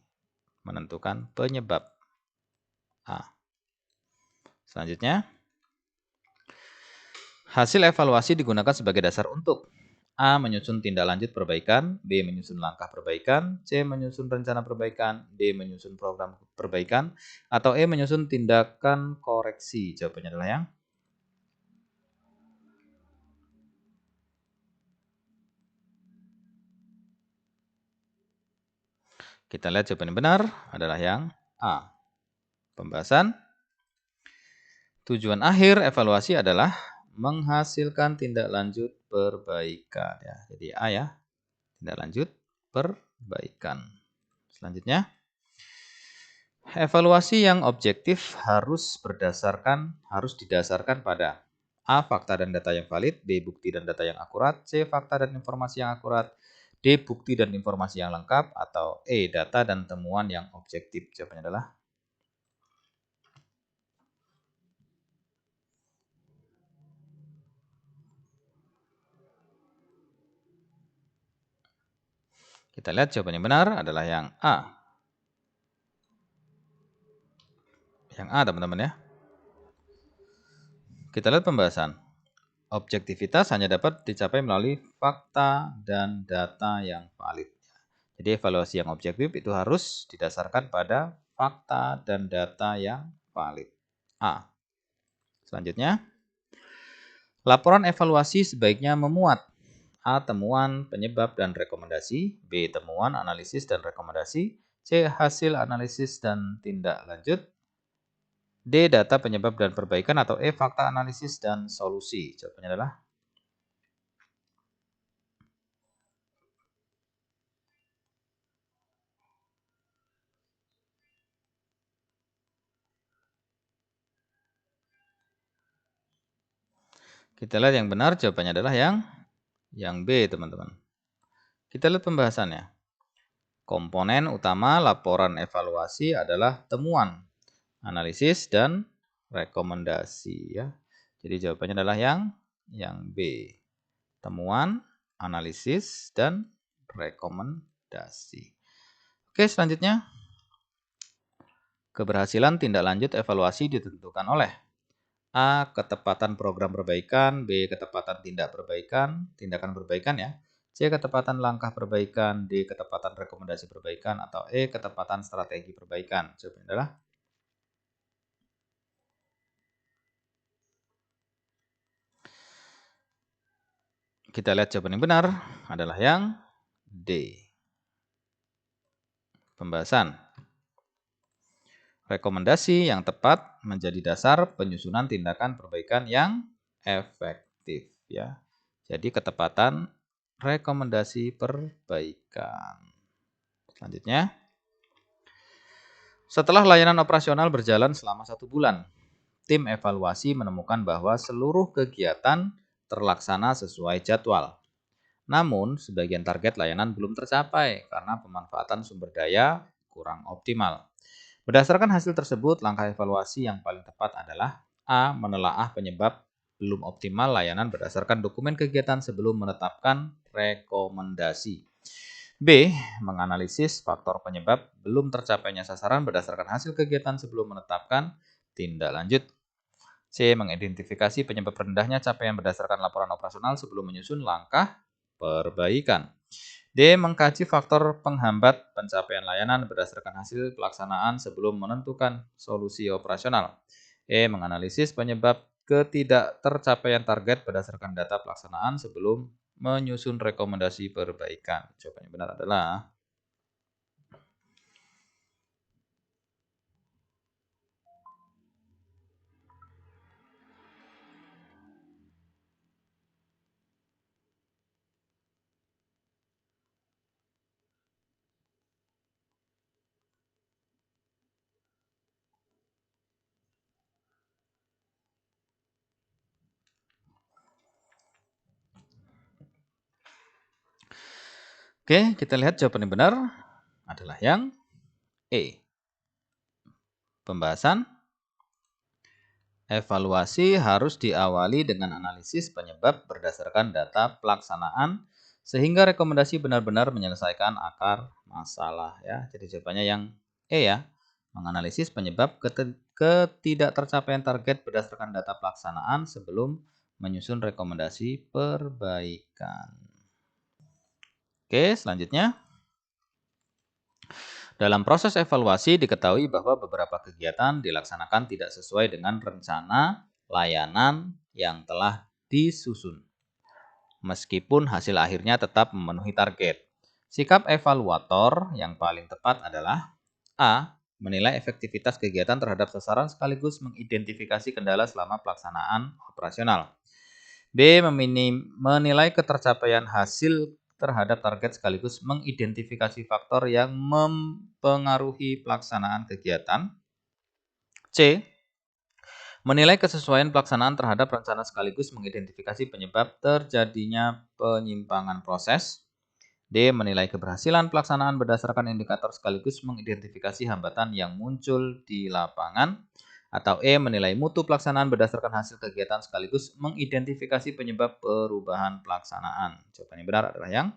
menentukan penyebab. A. Selanjutnya, hasil evaluasi digunakan sebagai dasar untuk A. Menyusun tindak lanjut perbaikan, B. Menyusun langkah perbaikan, C. Menyusun rencana perbaikan, D. Menyusun program perbaikan, atau E. Menyusun tindakan koreksi. Jawabannya adalah yang kita lihat jawaban yang benar adalah yang A. Pembahasan, tujuan akhir evaluasi adalah menghasilkan tindak lanjut perbaikan ya. Jadi A ya, tindak lanjut perbaikan. Selanjutnya, evaluasi yang objektif harus didasarkan pada A. Fakta dan data yang valid, B. Bukti dan data yang akurat, C. Fakta dan informasi yang akurat, D. Bukti dan informasi yang lengkap, atau E. Data dan temuan yang objektif. Jawabannya adalah kita lihat jawaban yang benar adalah yang A. Yang A teman-teman ya. Kita lihat pembahasan. Objektivitas hanya dapat dicapai melalui fakta dan data yang valid. Jadi evaluasi yang objektif itu harus didasarkan pada fakta dan data yang valid. A. Selanjutnya, laporan evaluasi sebaiknya memuat A. Temuan, penyebab, dan rekomendasi, B. Temuan, analisis, dan rekomendasi, C. Hasil analisis dan tindak lanjut, D. Data penyebab dan perbaikan, atau E. Fakta analisis dan solusi. Jawabannya adalah kita lihat yang benar jawabannya adalah yang B teman-teman. Kita lihat pembahasannya. Komponen utama laporan evaluasi adalah temuan, analisis, dan rekomendasi ya. Jadi jawabannya adalah yang B. Temuan, analisis, dan rekomendasi. Oke, selanjutnya. Keberhasilan tindak lanjut evaluasi ditentukan oleh A. Ketepatan program perbaikan, B. Ketepatan tindakan perbaikan ya, C. Ketepatan langkah perbaikan, D. Ketepatan rekomendasi perbaikan, atau E. Ketepatan strategi perbaikan. Jawabannya adalah kita lihat jawaban yang benar adalah yang D. Pembahasan. Rekomendasi yang tepat menjadi dasar penyusunan tindakan perbaikan yang efektif ya. Jadi ketepatan rekomendasi perbaikan. Selanjutnya, setelah layanan operasional berjalan selama 1 bulan, tim evaluasi menemukan bahwa seluruh kegiatan terlaksana sesuai jadwal. Namun, sebagian target layanan belum tercapai karena pemanfaatan sumber daya kurang optimal. Berdasarkan hasil tersebut, langkah evaluasi yang paling tepat adalah A. Menelaah penyebab belum optimal layanan berdasarkan dokumen kegiatan sebelum menetapkan rekomendasi. B. Menganalisis faktor penyebab belum tercapainya sasaran berdasarkan hasil kegiatan sebelum menetapkan tindak lanjut. C. Mengidentifikasi penyebab rendahnya capaian berdasarkan laporan operasional sebelum menyusun langkah perbaikan. D. Mengkaji faktor penghambat pencapaian layanan berdasarkan hasil pelaksanaan sebelum menentukan solusi operasional. E. Menganalisis penyebab ketidaktercapaian target berdasarkan data pelaksanaan sebelum menyusun rekomendasi perbaikan. Jawaban yang benar adalah Oke, kita lihat jawaban yang benar adalah yang E. Pembahasan evaluasi harus diawali dengan analisis penyebab berdasarkan data pelaksanaan sehingga rekomendasi benar-benar menyelesaikan akar masalah ya. Jadi jawabannya yang E ya. Menganalisis penyebab ketidaktercapaian target berdasarkan data pelaksanaan sebelum menyusun rekomendasi perbaikan. Oke, selanjutnya. Dalam proses evaluasi diketahui bahwa beberapa kegiatan dilaksanakan tidak sesuai dengan rencana layanan yang telah disusun, meskipun hasil akhirnya tetap memenuhi target. Sikap evaluator yang paling tepat adalah A. Menilai efektivitas kegiatan terhadap sasaran sekaligus mengidentifikasi kendala selama pelaksanaan operasional. B. Menilai ketercapaian hasil terhadap target sekaligus mengidentifikasi faktor yang mempengaruhi pelaksanaan kegiatan. C. Menilai kesesuaian pelaksanaan terhadap rencana sekaligus mengidentifikasi penyebab terjadinya penyimpangan proses. D. Menilai keberhasilan pelaksanaan berdasarkan indikator sekaligus mengidentifikasi hambatan yang muncul di lapangan. Atau E. Menilai mutu pelaksanaan berdasarkan hasil kegiatan sekaligus mengidentifikasi penyebab perubahan pelaksanaan. Jawaban yang benar adalah yang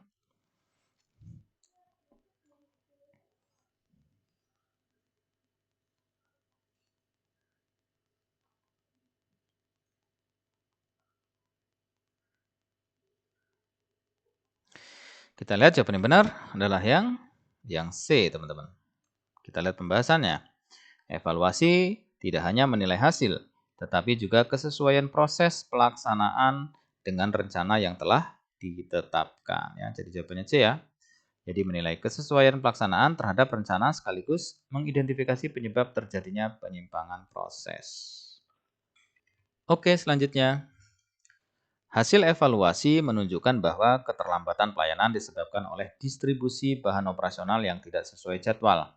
kita lihat jawaban yang benar adalah yang C, teman-teman. Kita lihat pembahasannya. Evaluasi tidak hanya menilai hasil, tetapi juga kesesuaian proses pelaksanaan dengan rencana yang telah ditetapkan. Ya, jadi jawabannya C ya. Jadi menilai kesesuaian pelaksanaan terhadap rencana sekaligus mengidentifikasi penyebab terjadinya penyimpangan proses. Oke, selanjutnya. Hasil evaluasi menunjukkan bahwa keterlambatan pelayanan disebabkan oleh distribusi bahan operasional yang tidak sesuai jadwal.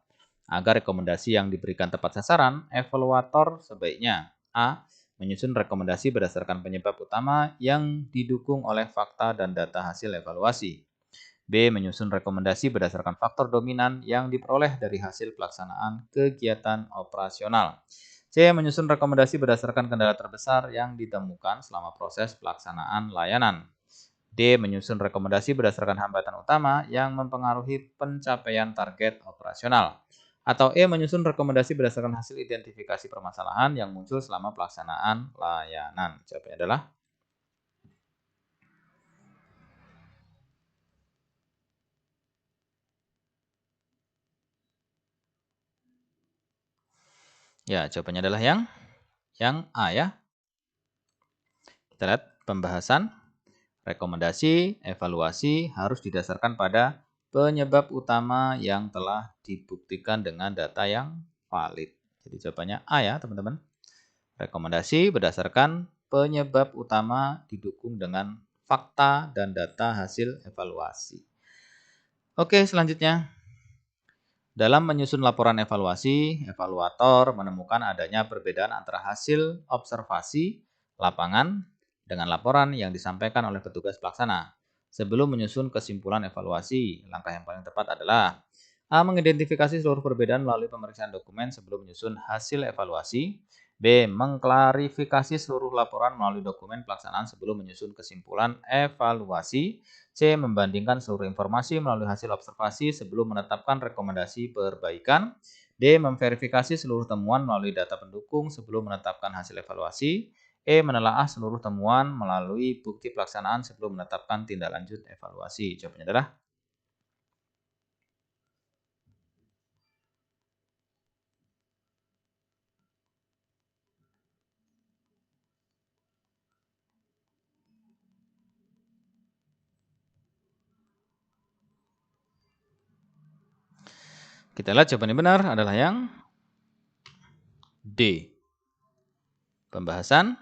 Agar rekomendasi yang diberikan tepat sasaran, evaluator sebaiknya A. Menyusun rekomendasi berdasarkan penyebab utama yang didukung oleh fakta dan data hasil evaluasi. B. Menyusun rekomendasi berdasarkan faktor dominan yang diperoleh dari hasil pelaksanaan kegiatan operasional. C. Menyusun rekomendasi berdasarkan kendala terbesar yang ditemukan selama proses pelaksanaan layanan. D. Menyusun rekomendasi berdasarkan hambatan utama yang mempengaruhi pencapaian target operasional. Atau E. Menyusun rekomendasi berdasarkan hasil identifikasi permasalahan yang muncul selama pelaksanaan layanan. Jawabannya adalah ya, jawabannya adalah yang A ya. Kita lihat pembahasan. Rekomendasi evaluasi harus didasarkan pada penyebab utama yang telah dibuktikan dengan data yang valid. Jadi jawabannya A ya, teman-teman. Rekomendasi berdasarkan penyebab utama didukung dengan fakta dan data hasil evaluasi. Oke, selanjutnya. Dalam menyusun laporan evaluasi, evaluator menemukan adanya perbedaan antara hasil observasi lapangan dengan laporan yang disampaikan oleh petugas pelaksana. Sebelum menyusun kesimpulan evaluasi, langkah yang paling tepat adalah A. Mengidentifikasi seluruh perbedaan melalui pemeriksaan dokumen sebelum menyusun hasil evaluasi. B. Mengklarifikasi seluruh laporan melalui dokumen pelaksanaan sebelum menyusun kesimpulan evaluasi. C. Membandingkan seluruh informasi melalui hasil observasi sebelum menetapkan rekomendasi perbaikan. D. Memverifikasi seluruh temuan melalui data pendukung sebelum menetapkan hasil evaluasi. E. Menelaah seluruh temuan melalui bukti pelaksanaan sebelum menetapkan tindak lanjut evaluasi. Jawabannya adalah kita lihat jawaban yang benar adalah yang D. Pembahasan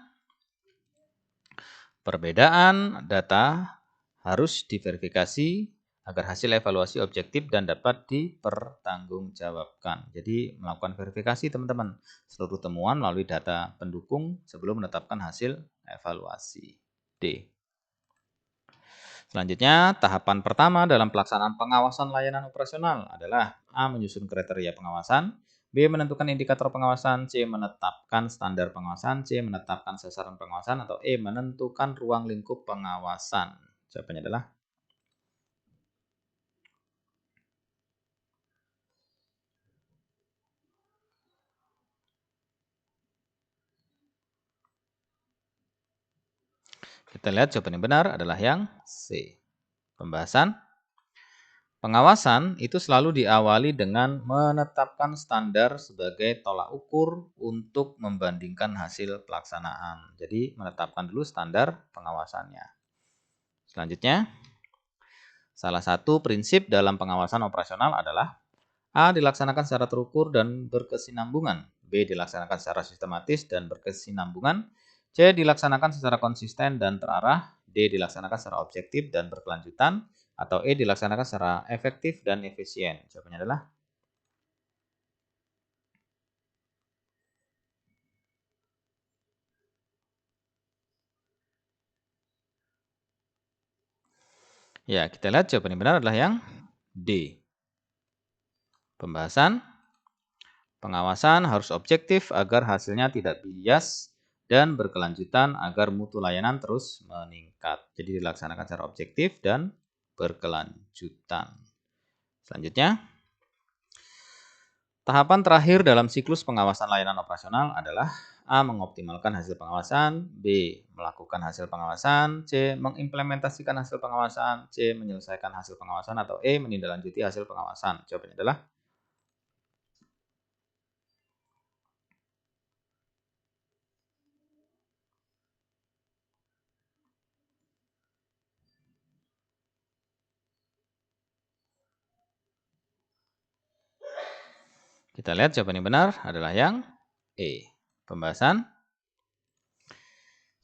perbedaan data harus diverifikasi agar hasil evaluasi objektif dan dapat dipertanggungjawabkan. Jadi melakukan verifikasi teman-teman seluruh temuan melalui data pendukung sebelum menetapkan hasil evaluasi. D. Selanjutnya, tahapan pertama dalam pelaksanaan pengawasan layanan operasional adalah A. Menyusun kriteria pengawasan, B. Menentukan indikator pengawasan, C. Menetapkan standar pengawasan, C. Menetapkan sasaran pengawasan, atau E. Menentukan ruang lingkup pengawasan. Jawabannya adalah kita lihat jawaban yang benar adalah yang C. Pembahasan pengawasan itu selalu diawali dengan menetapkan standar sebagai tolak ukur untuk membandingkan hasil pelaksanaan. Jadi menetapkan dulu standar pengawasannya. Selanjutnya, salah satu prinsip dalam pengawasan operasional adalah A. Dilaksanakan secara terukur dan berkesinambungan. B. Dilaksanakan secara sistematis dan berkesinambungan. C. Dilaksanakan secara konsisten dan terarah. D. Dilaksanakan secara objektif dan berkelanjutan. Atau E. Dilaksanakan secara efektif dan efisien. Jawabannya adalah ya, kita lihat jawaban yang benar adalah yang D. Pembahasan pengawasan harus objektif agar hasilnya tidak bias dan berkelanjutan agar mutu layanan terus meningkat. Jadi dilaksanakan secara objektif dan berkelanjutan. Selanjutnya, tahapan terakhir dalam siklus pengawasan layanan operasional adalah A. Mengoptimalkan hasil pengawasan, B. Melakukan hasil pengawasan, C. Mengimplementasikan hasil pengawasan, C. Menyelesaikan hasil pengawasan, atau E. Menindaklanjuti hasil pengawasan. Jawabannya adalah kita lihat jawaban yang benar adalah yang E. Pembahasan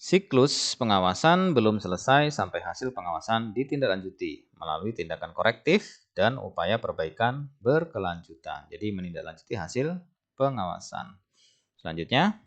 siklus pengawasan belum selesai sampai hasil pengawasan ditindaklanjuti melalui tindakan korektif dan upaya perbaikan berkelanjutan. Jadi menindaklanjuti hasil pengawasan. Selanjutnya,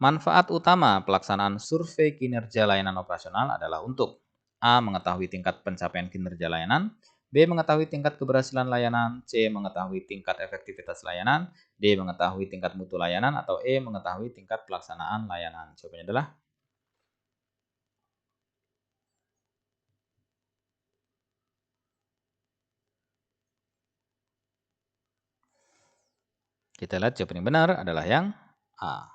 manfaat utama pelaksanaan survei kinerja layanan operasional adalah untuk A. Mengetahui tingkat pencapaian kinerja layanan, B. Mengetahui tingkat keberhasilan layanan, C. Mengetahui tingkat efektivitas layanan, D. Mengetahui tingkat mutu layanan, atau E. Mengetahui tingkat pelaksanaan layanan. Jawabannya adalah kita lihat jawaban yang benar adalah yang A.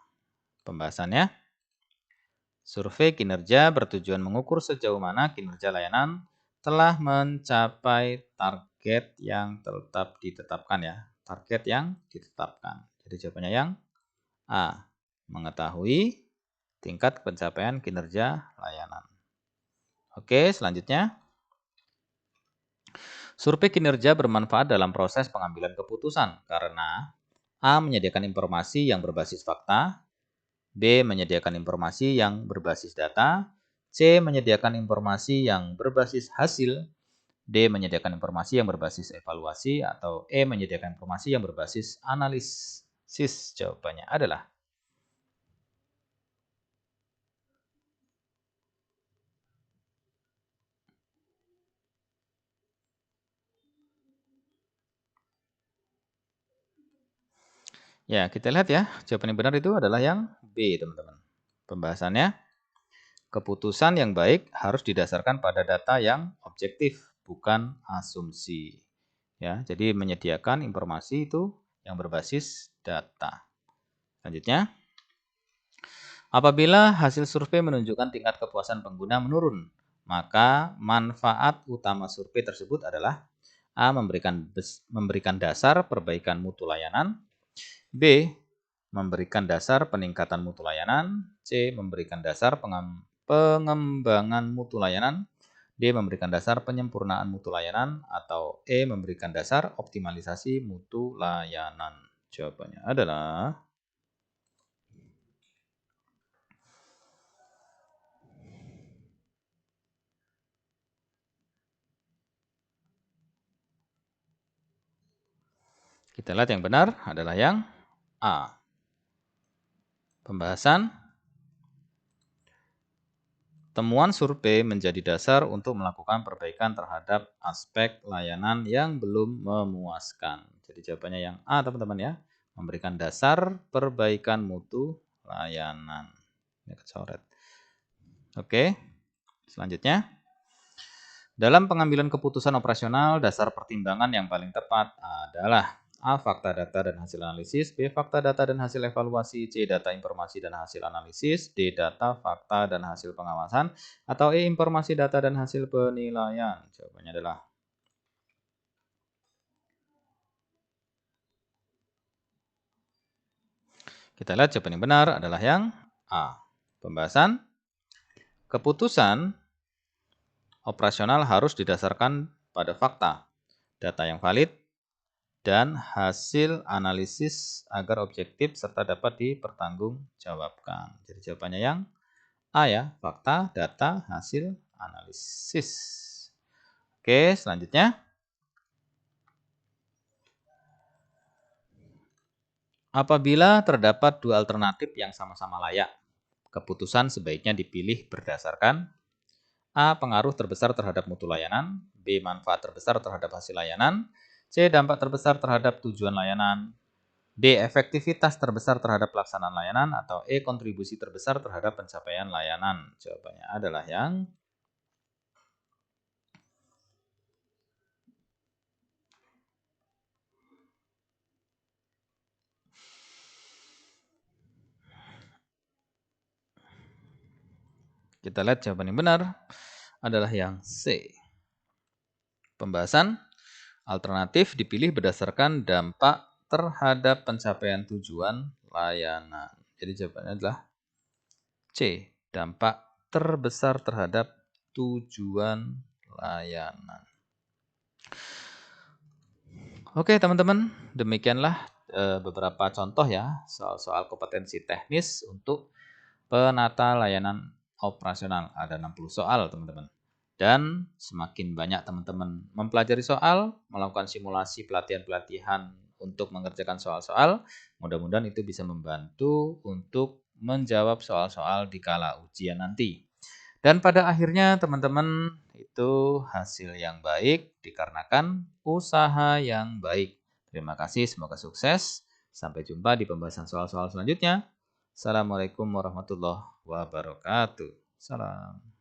Pembahasannya, survei kinerja bertujuan mengukur sejauh mana kinerja layanan telah mencapai target yang tetap ditetapkan ya. Target yang ditetapkan. Jadi jawabannya yang A. Mengetahui tingkat pencapaian kinerja layanan. Oke, selanjutnya. Survei kinerja bermanfaat dalam proses pengambilan keputusan karena A. Menyediakan informasi yang berbasis fakta, B. Menyediakan informasi yang berbasis data, C. Menyediakan informasi yang berbasis hasil, D. Menyediakan informasi yang berbasis evaluasi, atau E. Menyediakan informasi yang berbasis analisis. Jawabannya adalah Ya, kita lihat ya. Jawaban yang benar itu adalah yang B, teman-teman. Pembahasannya, keputusan yang baik harus didasarkan pada data yang objektif, bukan asumsi. Ya, jadi menyediakan informasi itu yang berbasis data. Selanjutnya, apabila hasil survei menunjukkan tingkat kepuasan pengguna menurun, maka manfaat utama survei tersebut adalah A. Memberikan dasar perbaikan mutu layanan, B. Memberikan dasar peningkatan mutu layanan, C. Memberikan dasar pengembangan mutu layanan, D. Memberikan dasar penyempurnaan mutu layanan, atau E. Memberikan dasar optimalisasi mutu layanan. Jawabannya adalah, kita lihat yang benar adalah yang A. Pembahasan, temuan survei menjadi dasar untuk melakukan perbaikan terhadap aspek layanan yang belum memuaskan. Jadi jawabannya yang A, teman-teman ya. Memberikan dasar perbaikan mutu layanan. Ini kecoret. Oke, selanjutnya. Dalam pengambilan keputusan operasional, dasar pertimbangan yang paling tepat adalah A. Fakta data dan hasil analisis, B. Fakta data dan hasil evaluasi, C. Data informasi dan hasil analisis, D. Data, fakta, dan hasil pengawasan, atau E. Informasi, data, dan hasil penilaian. Jawabannya adalah, kita lihat jawaban yang benar adalah yang A. Pembahasan, keputusan operasional harus didasarkan pada fakta, data yang valid, dan hasil analisis agar objektif serta dapat dipertanggungjawabkan. Jadi jawabannya yang A ya, fakta, data, hasil analisis. Oke, selanjutnya. Apabila terdapat dua alternatif yang sama-sama layak, keputusan sebaiknya dipilih berdasarkan A. Pengaruh terbesar terhadap mutu layanan, B. Manfaat terbesar terhadap hasil layanan, C. Dampak terbesar terhadap tujuan layanan, D. Efektivitas terbesar terhadap pelaksanaan layanan, atau E. Kontribusi terbesar terhadap pencapaian layanan. Jawabannya adalah yang kita lihat jawaban yang benar adalah yang C. Pembahasan, alternatif dipilih berdasarkan dampak terhadap pencapaian tujuan layanan. Jadi jawabannya adalah C. Dampak terbesar terhadap tujuan layanan. Oke teman-teman, demikianlah beberapa contoh ya soal-soal kompetensi teknis untuk penata layanan operasional. Ada 60 soal teman-teman. Dan semakin banyak teman-teman mempelajari soal, melakukan simulasi pelatihan-pelatihan untuk mengerjakan soal-soal, mudah-mudahan itu bisa membantu untuk menjawab soal-soal di kala ujian nanti. Dan pada akhirnya teman-teman itu hasil yang baik dikarenakan usaha yang baik. Terima kasih, semoga sukses. Sampai jumpa di pembahasan soal-soal selanjutnya. Assalamualaikum warahmatullahi wabarakatuh. Salam.